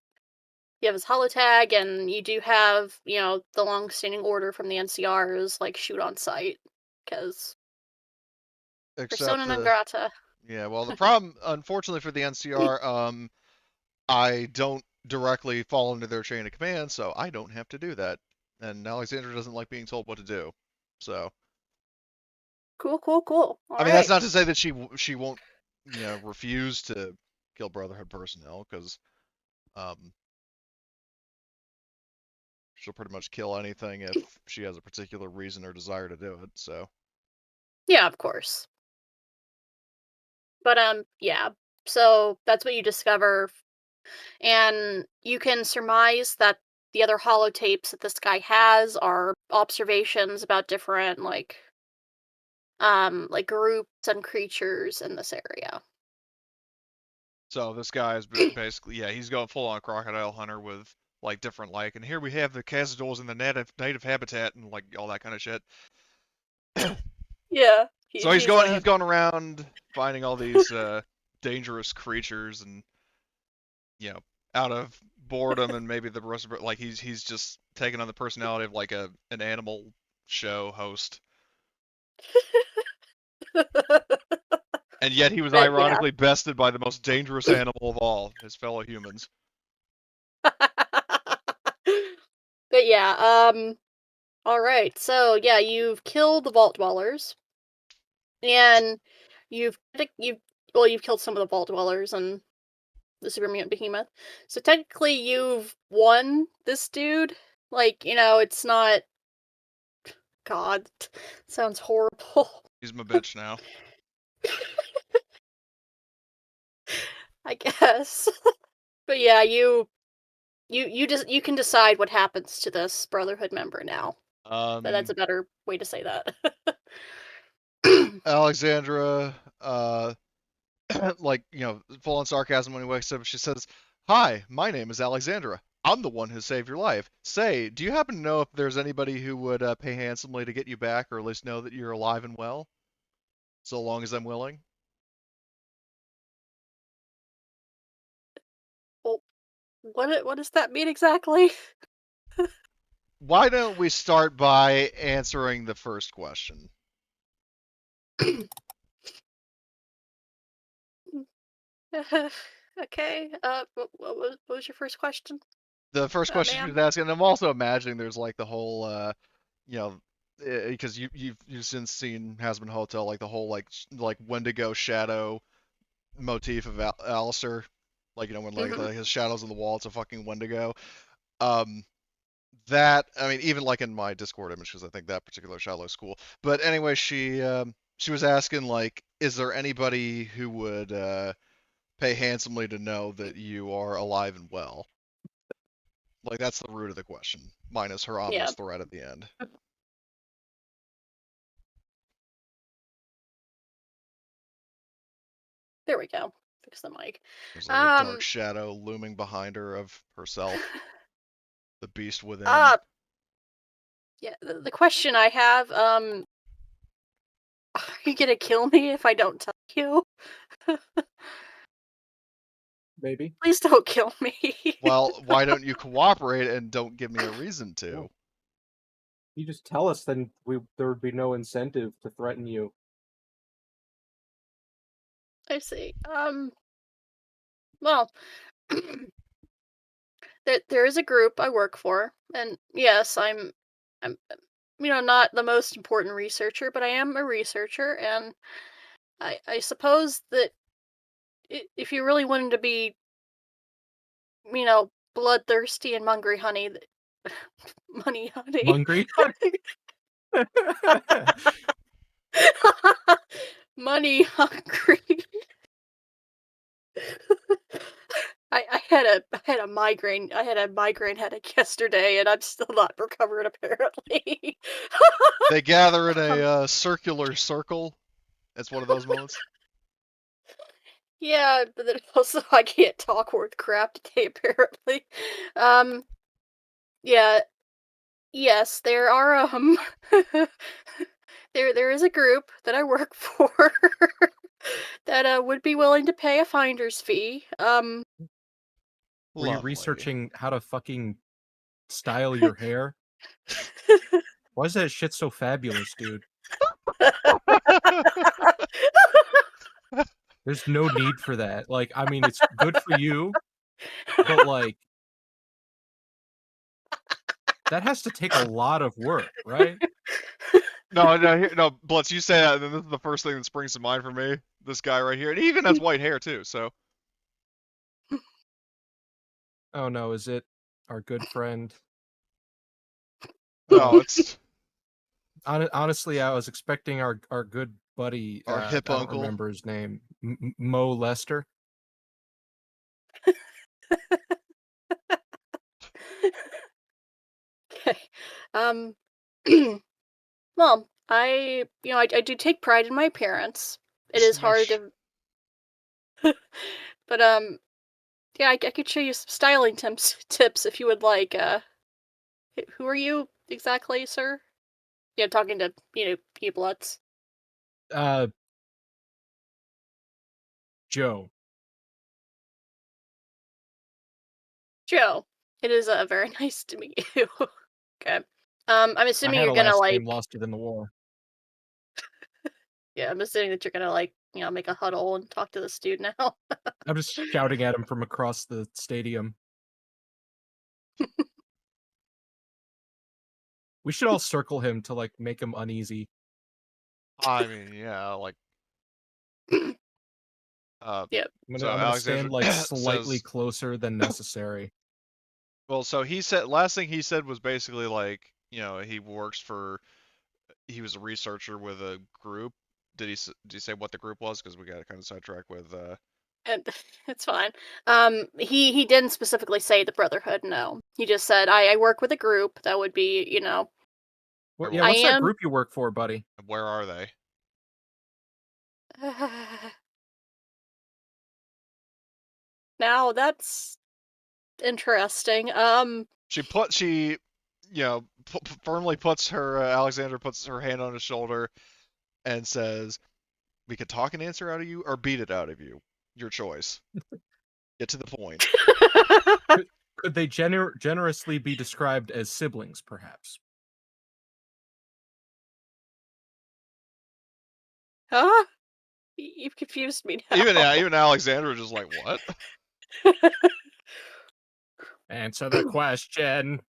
you have his holotag, and you do have, the long-standing order from the NCRs, like, shoot on sight. Because Except persona non grata. yeah, well, the problem, unfortunately for the NCR, I don't directly fall under their chain of command, so I don't have to do that. And Alexandra doesn't like being told what to do. So, Cool, cool, cool. I mean, that's Alright. not to say that she won't, refuse to kill Brotherhood personnel, because she'll pretty much kill anything if she has a particular reason or desire to do it. So, Yeah, of course. But, yeah. So, that's what you discover. And you can surmise that the other holotapes that this guy has are observations about different, like groups and creatures in this area. so this guy is basically, yeah, he's going full on crocodile hunter with like different and here we have the cazadores in the native habitat and like all that kind of shit. Yeah. So he's going around finding all these dangerous creatures, and out of boredom and maybe the rest of it, like he's just taking on the personality of like an animal show host. And yet he was But yeah. ironically bested by the most dangerous animal of all, his fellow humans. But yeah, all right. So, yeah, you've killed the vault dwellers, and you've you've killed some of the vault dwellers and the super mutant behemoth. So technically you've won this dude. Like, it's not, God, sounds horrible. He's my bitch now. I guess. But yeah, you can decide what happens to this Brotherhood member now. But that's a better way to say that. Alexandra, like, full on sarcasm when he wakes up, she says, "Hi, my name is Alexandra. I'm the one who saved your life. Say, do you happen to know if there's anybody who would pay handsomely to get you back, or at least know that you're alive and well? So long as I'm willing." Well, what does that mean exactly? Why don't we start by answering the first question? Okay. What was your first question? The first question she Ma'am? was asking, and I'm also imagining there's like the whole, because you've since seen Hazbin Hotel, like the whole like Wendigo shadow motif of Alistair, like when like Mhm. his shadows on the wall, it's a fucking Wendigo. Um, that I mean, even like in my Discord image, because I think that particular shadow looks cool. But anyway, she was asking like, is there anybody who would pay handsomely to know that you are alive and well? Like that's the root of the question, minus her Yeah. ominous threat at the end. There we go. Fix the mic. There's like a dark shadow looming behind her of herself, the beast within. Yeah, the question I have, are you gonna kill me if I don't tell you? Maybe. Please don't kill me. Well, why don't you cooperate and don't give me a reason to? Well, you just tell us, then there would be no incentive to threaten you. I see. Well, there is a group I work for, and yes, I'm not the most important researcher, but I am a researcher, and I suppose that if you really wanted to be, bloodthirsty and mungry honey, money honey, Hungry? money hungry. I had a migraine. I had a migraine headache yesterday, and I'm still not recovered. Apparently. They gather in a circular circle. It's one of those moments. Yeah, but then also I can't talk worth crap today. Apparently. Yeah. Yes, there are. There is a group that I work for that would be willing to pay a finder's fee. Were you Lovely. researching how to fucking style your hair? Why is that shit so fabulous, dude? There's no need for that. Like, I mean, it's good for you, but like, that has to take a lot of work, right? No, Blitz, you say that, and then this is the first thing that springs to mind for me. This guy right here, and he even has white hair too. So Oh no, is it our good friend? no, it's Honestly, I was expecting our good buddy. our hip I don't uncle. remember his name. Mo Lester. Okay. Um. Well, I do take pride in my appearance. It is hard Smish. to, but yeah, I could show you some styling tips if you would like. Who are you exactly, sir? Yeah, talking to Peeblets. Uh, Joe. Joe. It is very nice to meet you. Okay. I'm I assuming had you're a gonna last name, like. lost it in the war. Yeah, I'm assuming that you're gonna like make a huddle and talk to this dude now. I'm just shouting at him from across the stadium. We should all circle him to like make him uneasy. I mean, yeah, like Yep. so I'm gonna Alexander stand like slightly says, closer than necessary. well, so he said last thing he said was basically like, he he was a researcher with a group. Did he say what the group was? Because we got kind of sidetracked with And it's fine. He didn't specifically say the Brotherhood. No, he just said I work with a group that would be Well, Well, yeah, I what's that am. group you work for, buddy? where are they? Now that's interesting. She firmly puts her Alexander puts her hand on his shoulder and says, "We could talk an answer out of you or beat it out of you. Your choice. Get to the point." Could they generously be described as siblings, perhaps? Huh? You've confused me now. Even Alexander was just like, "What?" Answer the question.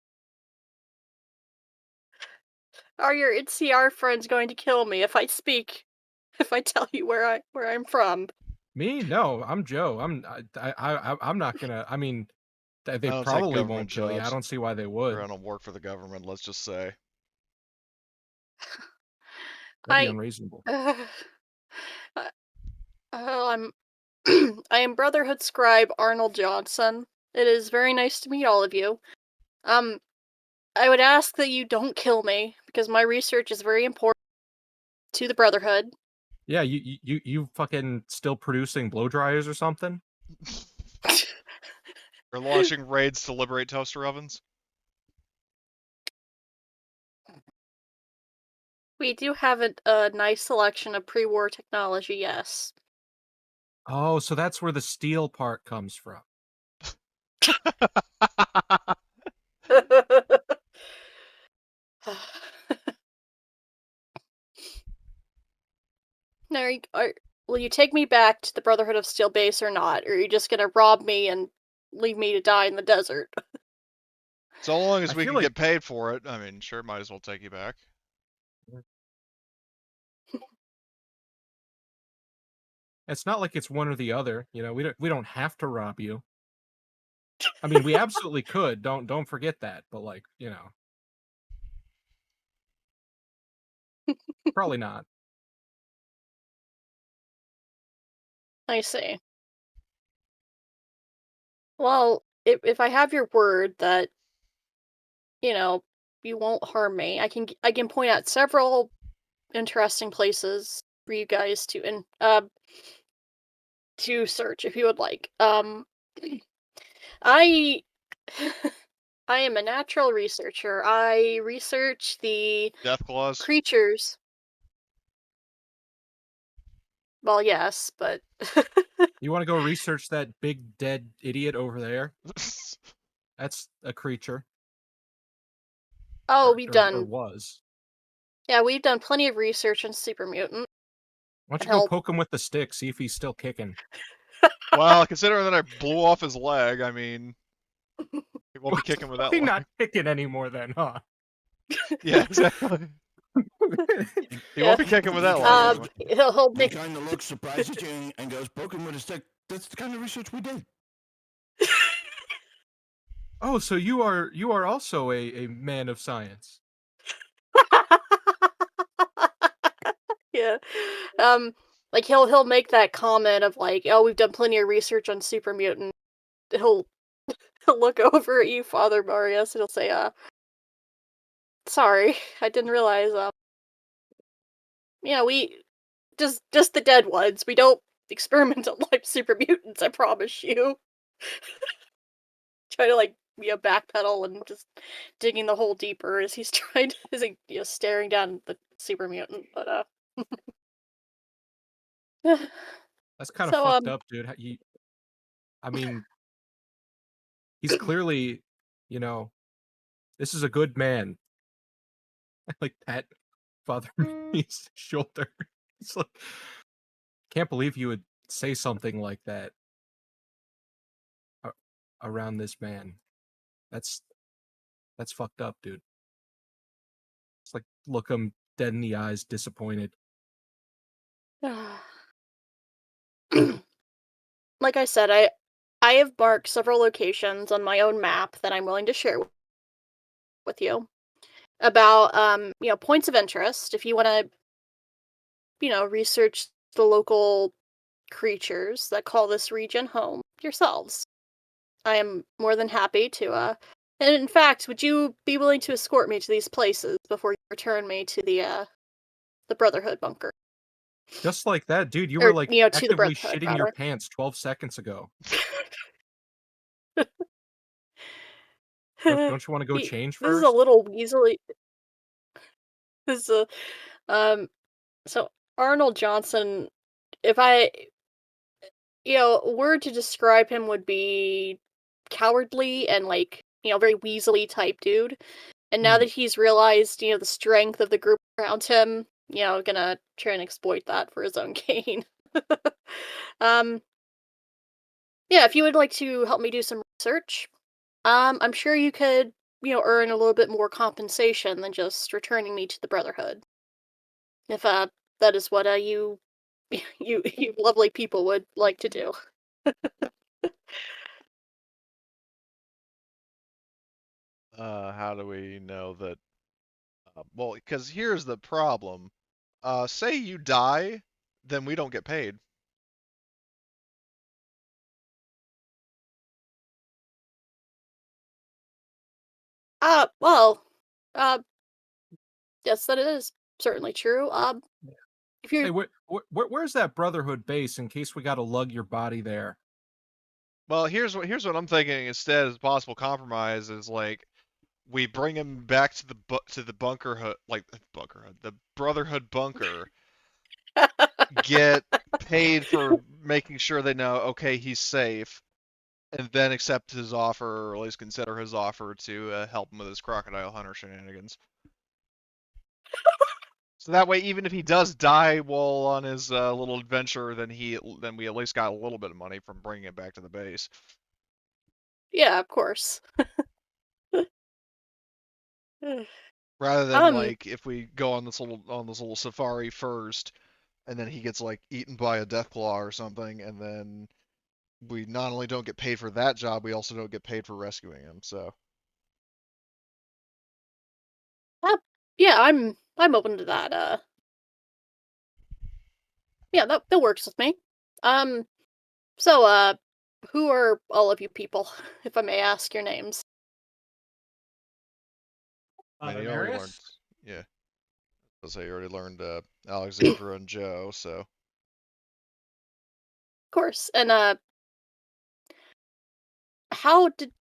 Are your NCR friends going to kill me if I tell you where I'm from? Me? No, I'm Joe. I'm not gonna. I mean, they I don't take probably government won't kill you. I jobs. don't see why they Or would. I don't work for the government. Let's just say. That'd be I unreasonable. uh, I'm I am Brotherhood scribe Arnold Johnson. It is very nice to meet all of you. Um, I would ask that you don't kill me because my research is very important to the Brotherhood. Yeah, you fucking still producing blow dryers or something? We're launching raids to liberate toaster ovens. We do have a nice selection of pre-war technology, yes. Oh, so that's where the steel part comes from. Now, will you take me back to the Brotherhood of Steel base or not? Or are you just gonna rob me and leave me to die in the desert? So long as I we feel can like get paid for it, I mean, sure, might as well take you back. It's not like it's one or the other. You know, we don't have to rob you. I mean, we absolutely could. Don't forget that. But like, you know, probably not. I see. Well, if I have your word that, you know, you won't harm me, I can point out several interesting places for you guys to search if you would like. I I am a natural researcher. I research the Death claws. creatures. Well, yes, but You want to go research that big dead idiot over there? That's a creature. oh, Or was. yeah, we've done plenty of research on super mutant. Why don't you go Help. poke him with the stick, see if he's still kicking? Well, considering that I blew off his leg, I mean, he won't be kicking with that Probably leg. not kicking anymore then, huh? Yeah, exactly. He won't be kicking with that leg anymore. He'll He make kind of looks surprised at you and goes, poke him with a stick. That's the kind of research we did. Oh, so you are also a man of science. yeah. Like he'll make that comment of like, "Oh, we've done plenty of research on super mutant." He'll he'll look over at you, Father Marius, and he'll say, sorry, I didn't realize, we just the dead ones. We don't experiment on live super mutants, I promise you." Try to like, backpedal and just digging the hole deeper as he's trying to as he, staring down at the super mutant, but That's kind of so fucked up, dude. I mean, he's clearly, you know, this is a good man. Like pat Father Marius' shoulder. It's like, can't believe you would say something like that around this man. That's fucked up, dude. It's like look him dead in the eyes, disappointed. like I said, I have marked several locations on my own map that I'm willing to share with you about points of interest if you want to research the local creatures that call this region home yourselves. I am more than happy to and in fact, would you be willing to escort me to these places before you return me to the Brotherhood bunker? Just like that, dude, you were Or, like to the actively Brotherhood shitting your rather. pants 12 seconds ago. Don't you want to go change This is a first? little easily this is a so Arnold Johnson, if I word to describe him would be cowardly and like, very weaselly type dude. And now Hmm. that he's realized, the strength of the group around him, gonna try and exploit that for his own gain. um, yeah, if you would like to help me do some research, I'm sure you could, earn a little bit more compensation than just returning me to the Brotherhood. If that is what you you lovely people would like to do. How do we know that? Well, because here's the problem. Say you die, then we don't get paid. Well, uh, yes, that is certainly true. If you're Hey, where's that Brotherhood base in case we got to lug your body there? Well, here's what I'm thinking instead as a possible compromise is like we bring him back to the bunker hut, like bunker hut, the Brotherhood bunker, get paid for making sure they know okay he's safe, and then accept his offer or at least consider his offer to help him with his crocodile hunter shenanigans. So that way, even if he does die while on his little adventure, then we at least got a little bit of money from bringing it back to the base. yeah, of course. Rather than Um, like if we go on this little safari first, and then he gets like eaten by a deathclaw or something, and then we not only don't get paid for that job, we also don't get paid for rescuing him. So yeah, I'm open to that. Yeah, that works with me. Um, so who are all of you people, if I may ask your names? I mean, he already learned. Amarius? Yeah, let's say he already learned Alexandra and Joe. So Of course. And how did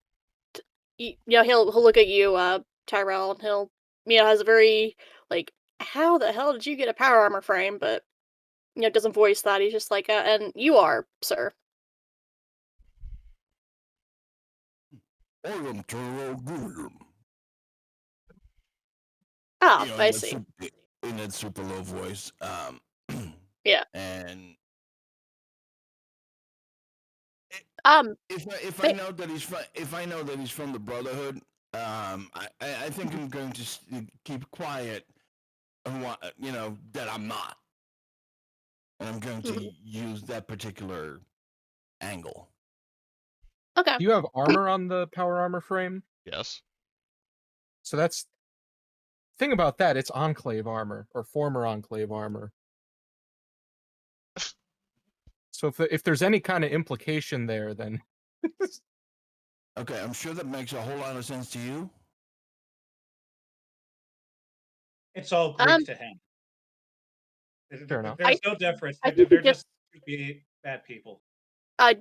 he'll look at you, Tyrell, and he'll has a very like, how the hell did you get a power armor frame? But doesn't voice that. He's just like, and you are, sir. I am Tyrell Gilliam. Ah, You know, I see. In that super low voice. Yeah. And if I ma- know that he's from the Brotherhood, I think I'm going to keep quiet and that I'm not, and I'm going to mhm. use that particular angle. Okay. Do you have armor on the power armor frame? yes, So that's thing about that. It's Enclave armor or former Enclave armor. So if there's any kind of implication there, then Okay, I'm sure that makes a whole lot of sense to you. It's all Greek Um, to him. fair enough. There's no difference. I think They're you just just to be bad people.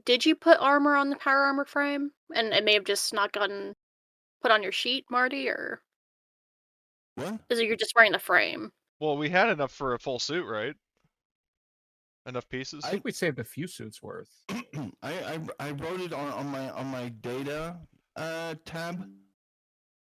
did you put armor on the power armor frame, and it may have just not gotten put on your sheet, Marty, or What? is it you're just wearing the frame? well, we had enough for a full suit, right? Enough pieces. I think we saved a few suits worth. I wrote it on my data tab.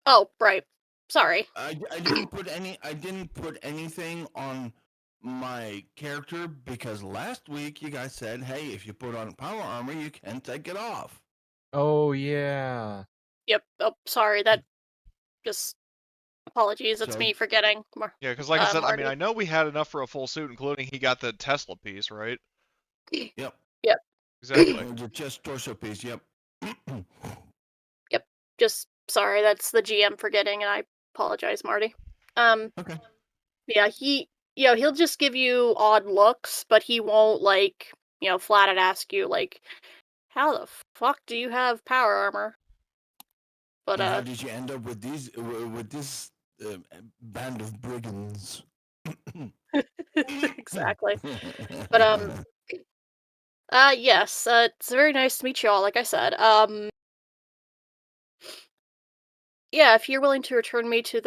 Oh, right. Sorry. I didn't put anything on my character because last week you guys said, hey, if you put on power armor, you can take it off. Oh yeah. Yep. Oh, sorry. That just apologies. It's So me forgetting. Yeah, because like I said, I mean, Marty. I know we had enough for a full suit, including he got the Tesla piece, right? yep, Yep. Exactly. the chest torso piece. Yep. Yep. Just sorry. That's the GM forgetting, and I apologize, Marty. Um. Okay. Yeah. He'll just give you odd looks, but he won't flat out ask you like, how the fuck do you have power armor? But And how did you end up with this band of brigands? exactly. But yes, it's very nice to meet you all, like I said. Yeah, if you're willing to return me to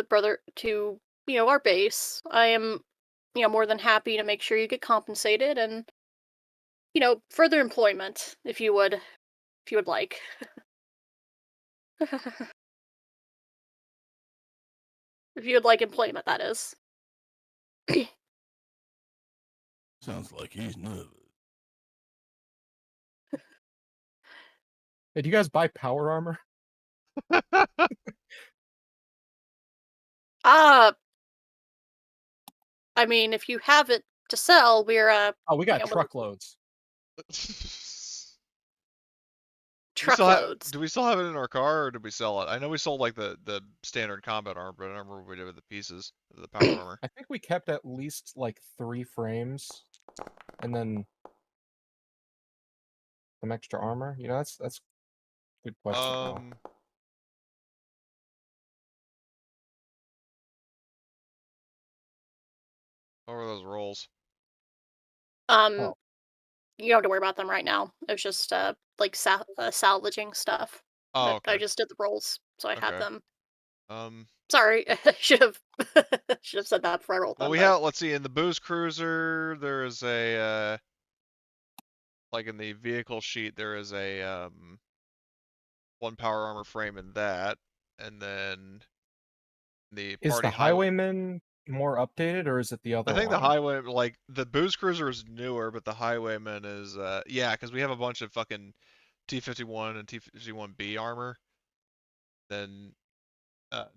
our base, I am, more than happy to make sure you get compensated and, further employment if you would like. If you would like employment, that is. Sounds like he's nervous. Hey, do you guys buy power armor? Ah, I mean, if you have it to sell, we're Oh, we got willing- truckloads. truckloads. Do we still have it in our car, or did we sell it? I know we sold like the standard combat armor, but I don't remember what we did with the pieces of the power armor. I think we kept at least like 3 frames, and then some extra armor. That's a good question. Now. What were those rolls? Um, you don't have to worry about them right now. It was just like salvaging stuff. Oh, That I okay. just did the rolls, so I have Okay. them. Um, Sorry, I should have said that before I rolled well, them. we But have. Let's see. In the booze cruiser, there is a like in the vehicle sheet, there is a one power armor frame in that, and then the Is party the highway. Highwayman more updated, or is it the I other think the one? highway, like the booze cruiser, is newer, but the highwayman is yeah, because we have a bunch of fucking T-51 and T-51B armor. Then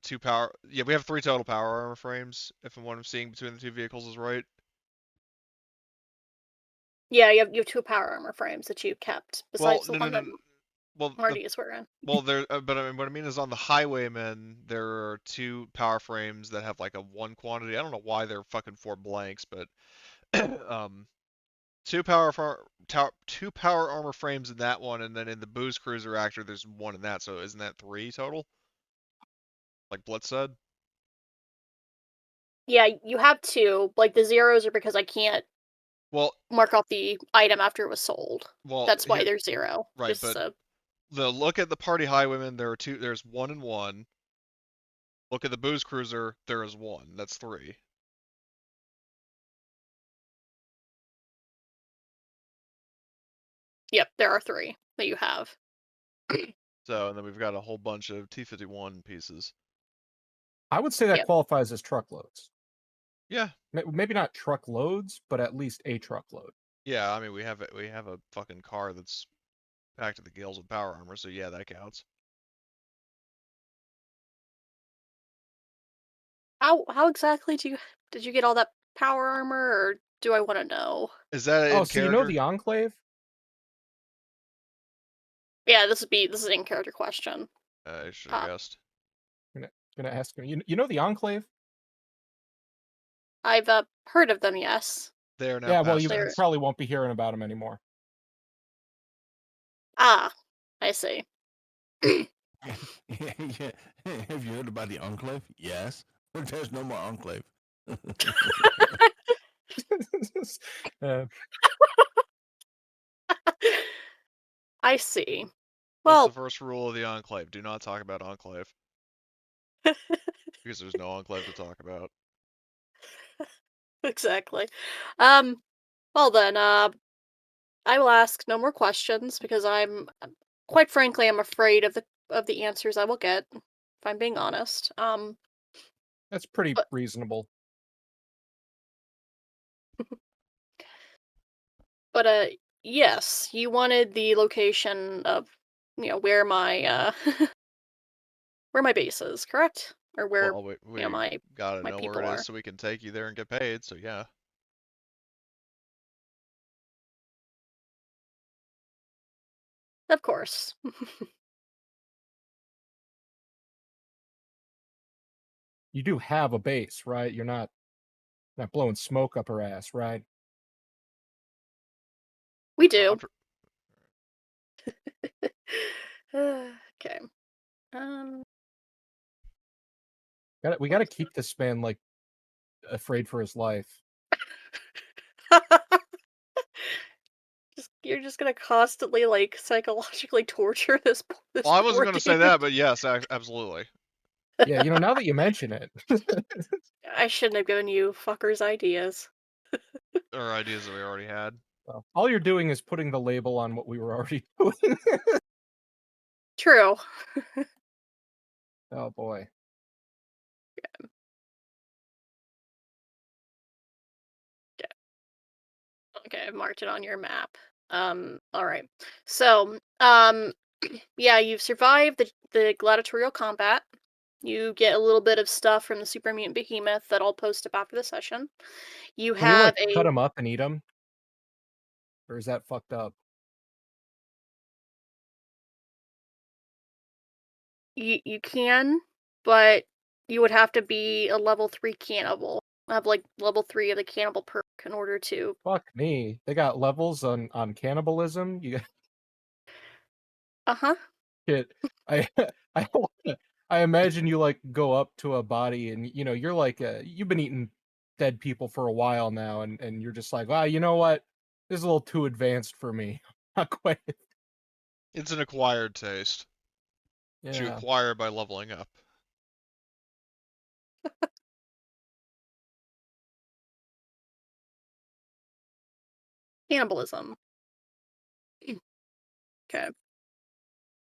2 power. Yeah, we have 3 total power armor frames. If what I'm seeing between the 2 vehicles is right. Yeah, you have 2 power armor frames that you kept Well, besides the no, one that Well, Marty is wearing. well, there. But I mean, what I mean is on the Highwaymen, there are 2 power frames that have like a 1 quantity. I don't know why they're fucking 4 blanks, but um, 2 2 power armor frames in that one, and then in the Booze Cruiser Actor, there's 1 in that. So isn't that 3 total? Like Blitz said. Yeah, you have 2. Like the zeros are because I can't Well, mark off the item after it was sold. well, That's why here, there's 0. right, Just but so the look at the Party Highwaymen, there are 2. There's 1 and 1. Look at the Booze Cruiser, there is 1. That's 3. yep, there are 3 that you have. So, and then we've got a whole bunch of T-51 pieces. I would say that Yep. qualifies as truckloads. Yeah, Maybe not truckloads, but at least a truckload. yeah. I mean, we have a fucking car that's packed to the gills with power armor, so yeah, that counts. How exactly did you get all that power armor, or do I want to know? Is that Oh, in so you know character? the Enclave? Yeah, this is an in-character question. I should have Pop. guessed. Gonna ask you. You know the Enclave? I've heard of them, yes. They are now Yeah. Well, past you They're tense. probably won't be hearing about them anymore. Ah, I see. Yeah. Have you heard about the Enclave? Yes. There's no more Enclave. uh, I see. What's the Well, first rule of the Enclave? Do not talk about Enclave. Because there's no Enclave to talk about. exactly. Well then, I will ask no more questions because quite frankly, I'm afraid of the answers I will get, if I'm being honest. that's pretty But reasonable. but yes, you wanted the location of where my where my base is, correct? Or where Well, we my gotta know where people it is are. so we can take you there and get paid. So yeah. Of course. You do have a base, right? You're not blowing smoke up her ass, right? We I'm do. tr- Okay. Um We got to keep this man like afraid for his life. You're just gonna constantly like psychologically torture this Well, I wasn't poor gonna say dude. that, but yes, absolutely. Yeah, now that you mention it, I shouldn't have given you fuckers ideas. Or ideas that we already had. well, all you're doing is putting the label on what we were already doing. True. Oh boy. Okay, I've marked it on your map. All right. So, yeah, you've survived the gladiatorial combat. You get a little bit of stuff from the super mutant behemoth that I'll post up after the session. You Can we like have cut him up and eat him? Or is that fucked up? you can, but you would have to be a level 3 cannibal. Have like level 3 of the cannibal perk in order to. Fuck me. They got levels on cannibalism. You Uh-huh. get I I I imagine you like go up to a body and you're like you've been eating dead people for a while now and you're just like, "Ah, you know what? This is a little too advanced for me." Not quite. It's an acquired taste. Which you Yeah. acquire by leveling up. Cannibalism. Okay.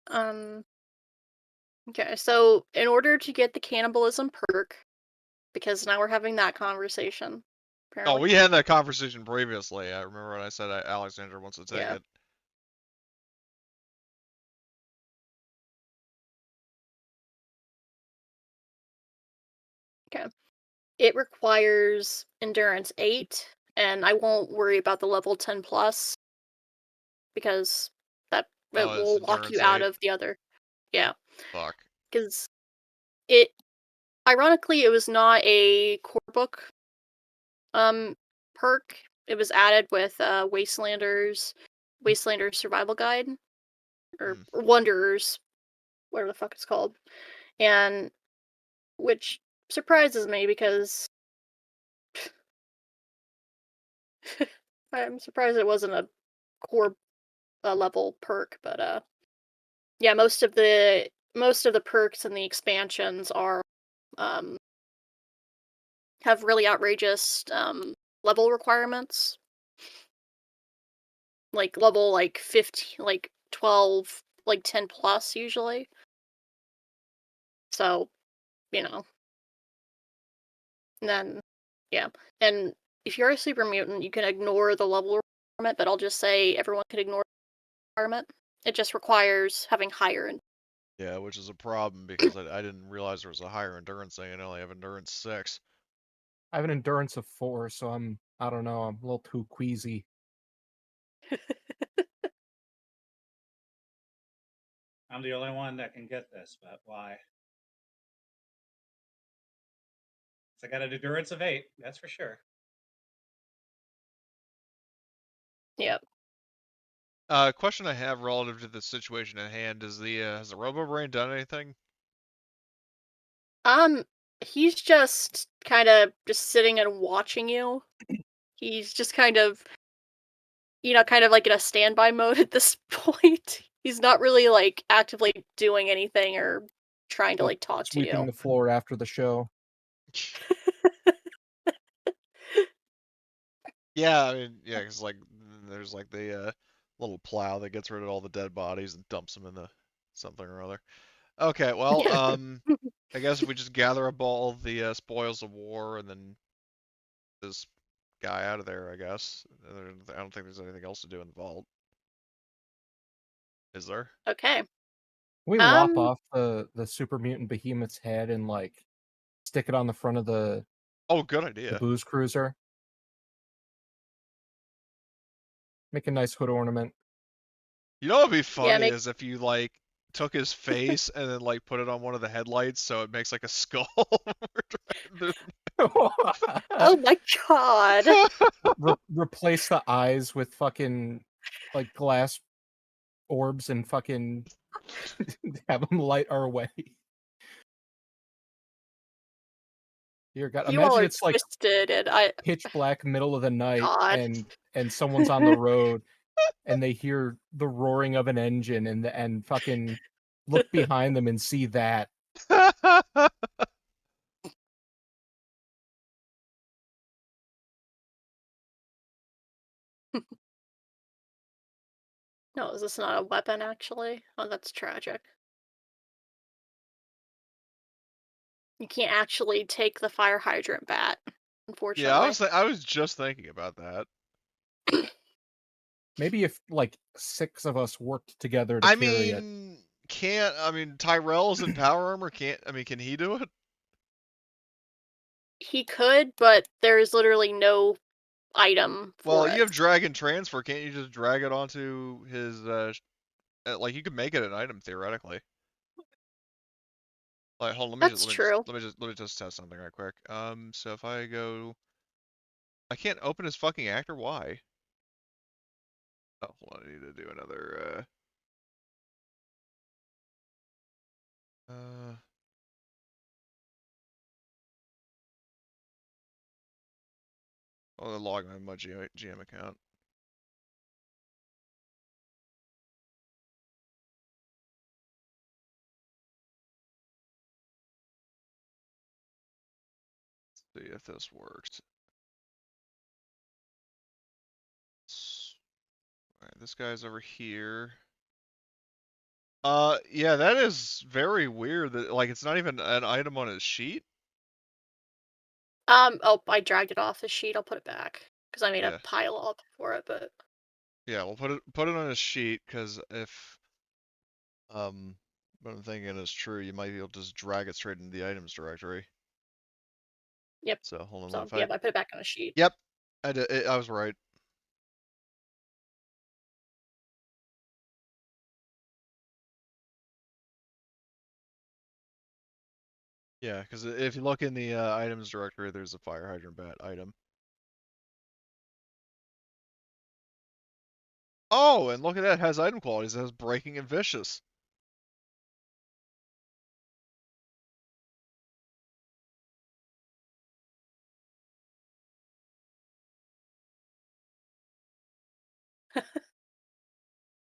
Um okay, so in order to get the cannibalism perk, because now we're having that conversation, Oh, apparently. we had that conversation previously. I remember when I said Alexander wants to take Yeah. it. It requires endurance 8, and I won't worry about the level 10 plus because it Oh, it's will lock you endurance out 8. of the other. Yeah, Fuck. because it ironically it was not a core book perk. It was added with Wastelanders Survival Guide or Hmm. Wanderers, whatever the fuck it's called, and which surprises me because I'm surprised it wasn't a core level perk, but yeah, most of the perks and the expansions are um have really outrageous level requirements, like level like 15, like 12, like 10 plus usually. So, you know, and then yeah. And if you're a super mutant, you can ignore the level requirement, but I'll just say everyone can ignore the requirement. It just requires having higher. Yeah, which is a problem because I didn't realize there was a higher endurance thing. I only have endurance 6. I have an endurance of 4, so I don't know, I'm a little too queasy. I'm the only one that can get this, but why? So I got an endurance of 8, that's for sure. Yep. Question I have relative to the situation at hand is has the Robo Brain done anything? He's just kind of just sitting and watching you. He's just kind of, kind of like in a standby mode at this point. He's not really like actively doing anything or trying to Like like talk to sweeping you. the floor after the show. Yeah, I mean, yeah, 'cause like there's like the little plow that gets rid of all the dead bodies and dumps them in the something or other. Okay, well, Yeah. I guess if we just gather up all the spoils of war and then this guy out of there, I guess. I don't think there's anything else to do in the vault. Is there? Okay. We lop Um. off the super mutant behemoth's head and like stick it on the front of the Oh, good idea. booze cruiser. Make a nice hood ornament. You know what'd be Yeah. funny is if you like took his face and then like put it on one of the headlights so it makes like a skull. Oh my god. Replace the eyes with fucking like glass orbs and fucking have them light our way. Dear God, You all imagine are it's like twisted, and pitch black, middle of the night, God. and someone's on the road, and they hear the roaring of an engine, and fucking look behind them and see that. No, is this not a weapon actually? Oh, that's tragic. You can't actually take the fire hydrant bat, Yeah, unfortunately. I was just thinking about that. Maybe if like 6 of us worked together to I carry it. mean, Tyrell's in power armor. Can he do it? He could, but there is literally no item Well, for you it. have drag and transfer. Can't you just drag it onto his like you could make it an item theoretically. Like, hold on, That's true. let me just test something right quick. So if I go, I can't open his fucking actor. Why? Oh, hold on, I need to do another. Uh, I'll log my GM account. See if this works. Alright, this guy's over here. Yeah, that is very weird that like it's not even an item on his sheet. Oh, I dragged it off the sheet. I'll put it back because I made a Yeah. pile up for it. But Yeah, we'll put it on his sheet because if what I'm thinking is true, you might be able to just drag it straight into the items directory. Yep. So hold on, So let yeah, I put it back on a sheet. Yep, I was right. Yeah, because if you look in the items directory, there's a fire hydrant bat item. Oh, and look at that, it has item qualities. It has breaking and vicious.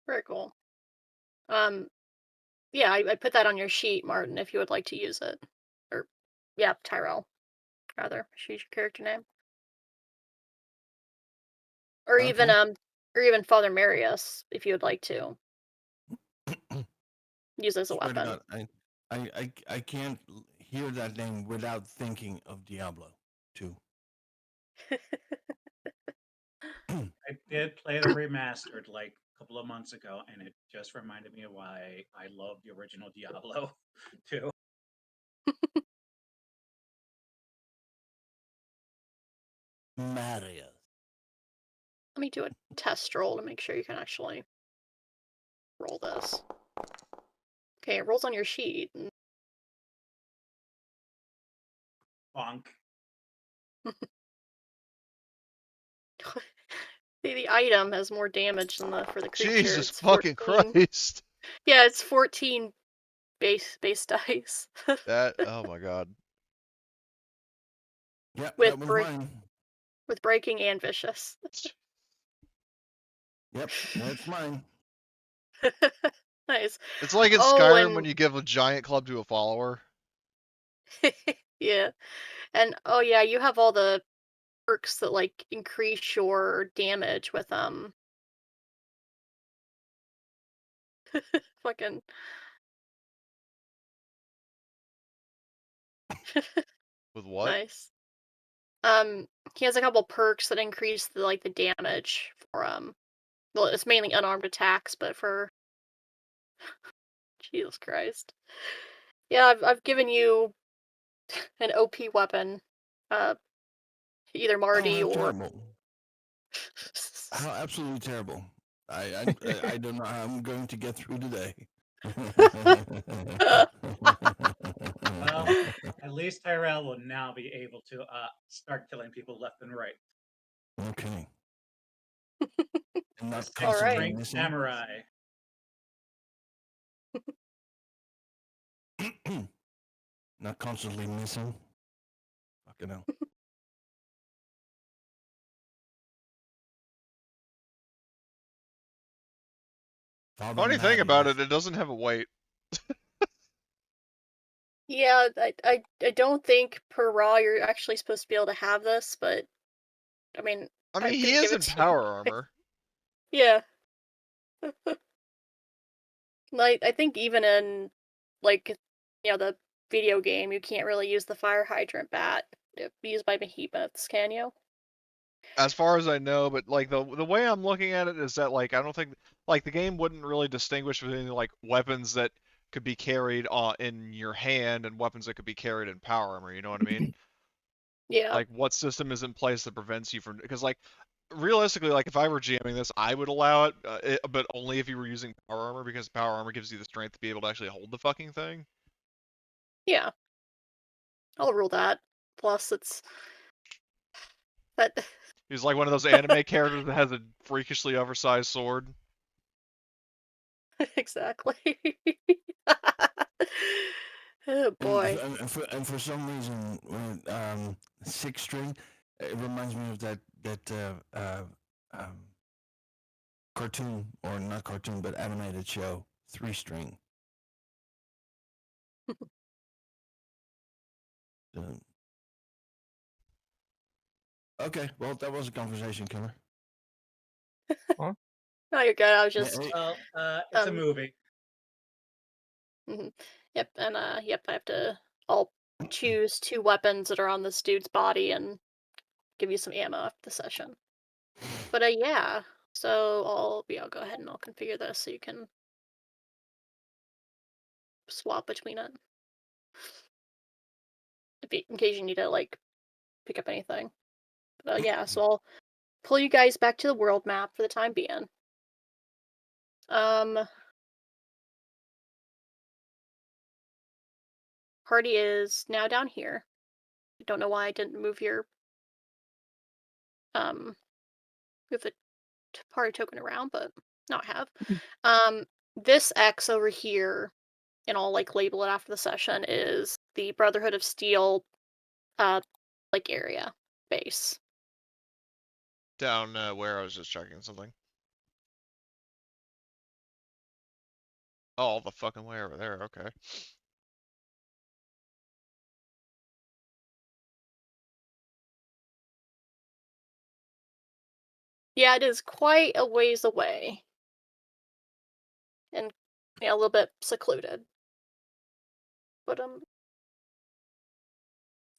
Very cool. Yeah, I put that on your sheet, Martin, if you would like to use it. Or, yeah, Tyrell, rather. She's your character name. Or even Okay. Father Marius, if you would like to use as a Swear to weapon. God, I can't hear that name without thinking of Diablo 2. I did play the remastered like a couple of months ago, and it just reminded me of why I love the original Diablo too. Marius. Let me do a test roll to make sure you can actually roll this. Okay, it rolls on your sheet. Bonk. The item has more damage than for the creature. Jesus It's fucking 14. Christ. Yeah, it's 14 base dice. Oh my god. Yep, With that was break mine. with breaking and vicious. Yep, that's mine. Nice. It's like in Oh, Skyrim when and you give a giant club to a follower. yeah. And oh yeah, you have all the perks that like increase your damage with fucking With what? nice. He has a couple perks that increase the damage for well, it's mainly unarmed attacks, but for Jesus Christ. Yeah, I've given you an OP weapon. Either Oh, Marty how or terrible. How absolutely terrible. I don't know how I'm going to get through today. Well, at least Tyrell will now be able to start killing people left and right. Okay. And The not six Alright. constantly string missing. samurai. Not constantly missing. Fucking hell. Funny thing about it, it doesn't have a weight. Yeah, I don't think per raw you're actually supposed to be able to have this, but I mean, I mean, I'm he gonna is give it in to power you. armor. Yeah. I think even in like the video game, you can't really use the fire hydrant bat used by behemoths, can you? As far as I know, but like the way I'm looking at it is that like I don't think like the game wouldn't really distinguish between like weapons that could be carried in your hand and weapons that could be carried in power armor. You know what I mean? Yeah. Like what system is in place that prevents you from? Because like realistically, like if I were GMing this, I would allow it, but only if you were using power armor because power armor gives you the strength to be able to actually hold the fucking thing. Yeah. I'll rule that. Plus, it's that He's like one of those anime characters that has a freakishly oversized sword. exactly. Oh boy. And for some reason, when six string, it reminds me of that cartoon, or not cartoon, but animated show, 3 String. Okay, well, that was a conversation killer. No, you're good. I was just Well, it's a movie. Yep, and yep, I'll choose 2 weapons that are on this dude's body and give you some ammo after the session. But yeah. So I'll go ahead and I'll configure this so you can swap between it. In case you need to like pick up anything. But yeah, so I'll pull you guys back to the world map for the time being. Party is now down here. I don't know why I didn't move your move the party token around, but now I have. This X over here, and I'll like label it after the session, is the Brotherhood of Steel like area base. Down where I was just checking something. Oh, all the fucking way over there. Okay. Yeah, it is quite a ways away. And yeah, a little bit secluded. But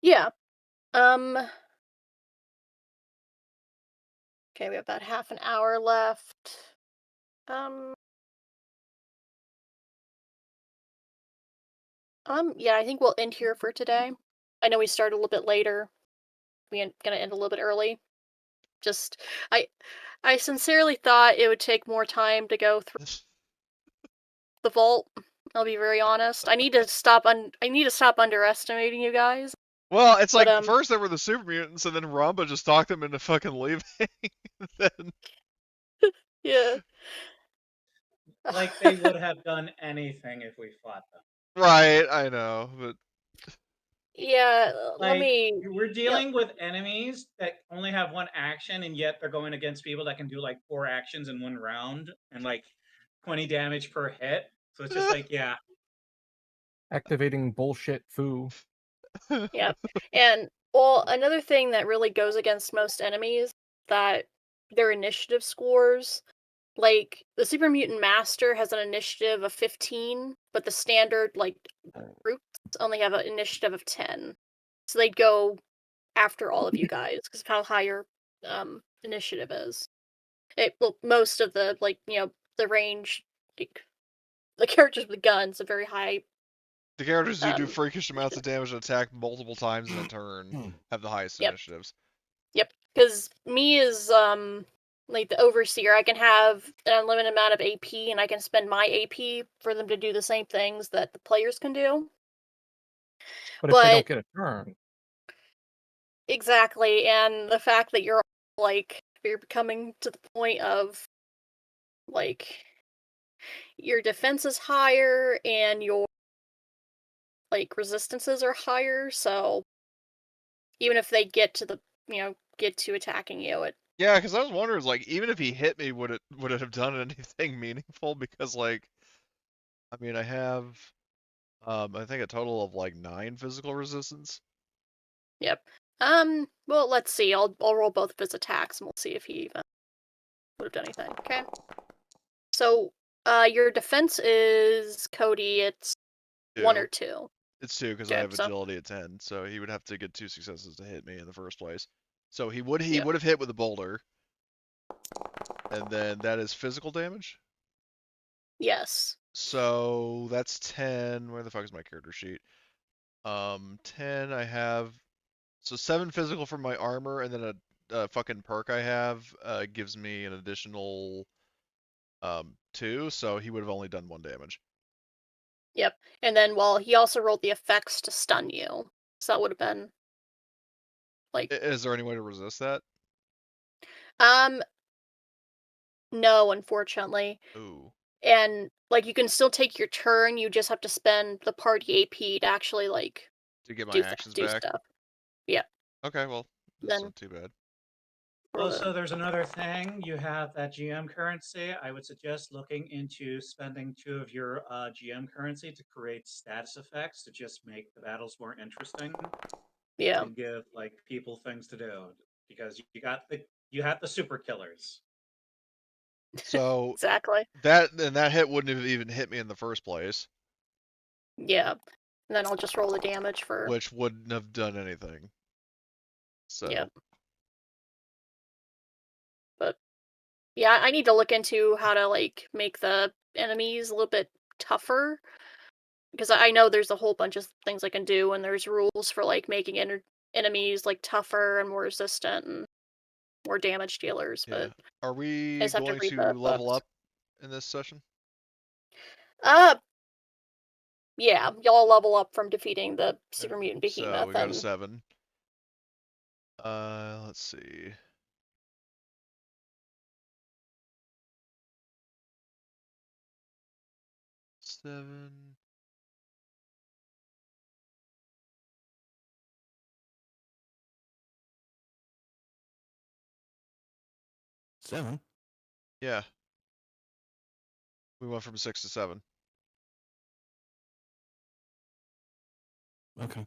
yeah. Okay, we have about half an hour left. Yeah, I think we'll end here for today. I know we started a little bit later. We're gonna end a little bit early. Just, I sincerely thought it would take more time to go through the vault. I'll be very honest. I need to stop underestimating you guys. Well, it's But like first there were the super mutants, and then Ramba just talked them into fucking leaving. Then yeah. Like they would have done anything if we fought them. right, I know, but Yeah, let Like me. we're dealing with enemies that only have one action, and yet they're going against people that can do like 4 actions in one round and like 20 damage per hit. So it's just like, yeah. Activating bullshit foo. Yep. And well, another thing that really goes against most enemies that their initiative scores. Like the Super Mutant Master has an initiative of 15, but the standard like brutes only have an initiative of 10. So they'd go after all of you guys because of how high your initiative is. Well, most of the the range, like, the characters with guns are very high. the characters who do Um, freakish amounts of damage and attack multiple times in a turn have the highest Yep. initiatives. Yep, because me is like the overseer. I can have an unlimited amount of AP, and I can spend my AP for them to do the same things that the players can do. But if they don't But get a turn, exactly, and the fact that you're coming to the point of like your defense is higher and your like resistances are higher, so even if they get to get to attacking you, it Yeah, because I was wondering, like, even if he hit me, would it have done anything meaningful? Because, like, I mean, I have, I think a total of like 9 physical resistance. Yep. Well, let's see. I'll roll both of his attacks and we'll see if he even would have done anything. Okay. So, your defense is Cody. It's 1 or 2. It's 2 because I Okay, have so agility at 10, so he would have to get 2 successes to hit me in the first place. So he would Yep. have hit with a boulder, and then that is physical damage. Yes. So that's 10. Where the fuck is my character sheet? 10. I have so 7 physical from my armor, and then a fucking perk I have gives me an additional 2. So he would have only done 1 damage. Yep. And then, well, he also rolled the effects to stun you, so that would have been like Is there any way to resist that? no, unfortunately. Ooh. And like you can still take your turn. You just have to spend the party AP to actually like To get my do actions do back? stuff. Yep. Okay, well, that's Then not too bad. Also, there's another thing. You have that GM currency. I would suggest looking into spending 2 of your GM currency to create status effects to just make the battles more interesting. Yeah. And give like people things to do because you have the super killers. So Exactly. that hit wouldn't have even hit me in the first place. Yeah. And then I'll just roll the damage for. Which wouldn't have done anything. So. Yep. But yeah, I need to look into how to like make the enemies a little bit tougher because I know there's a whole bunch of things I can do, and there's rules for like making enemies like tougher and more resistant and more damage dealers. Yeah. But Are I we just have to going read to the level books. up in this session? Yeah, y'all level up from defeating the super Okay, mutant so behemoth, we go to and 7. Let's see. 7. Seven. Yeah. We went from 6 to 7. Okay.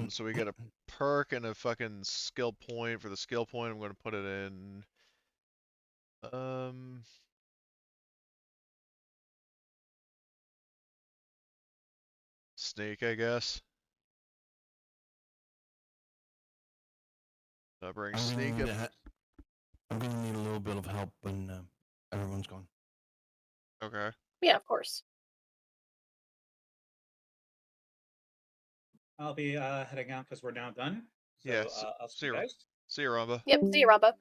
So we get a perk and a fucking skill point. For the skill point, I'm going to put it in. Sneak, I guess. So I bring I'm sneak gonna, up. need I'm gonna need a little bit of help when everyone's gone. Okay. yeah, of course. I'll be heading out because we're now done. So Yeah. I'll see See you you. guys. See you, Rumba. Yep, see you, Ramba.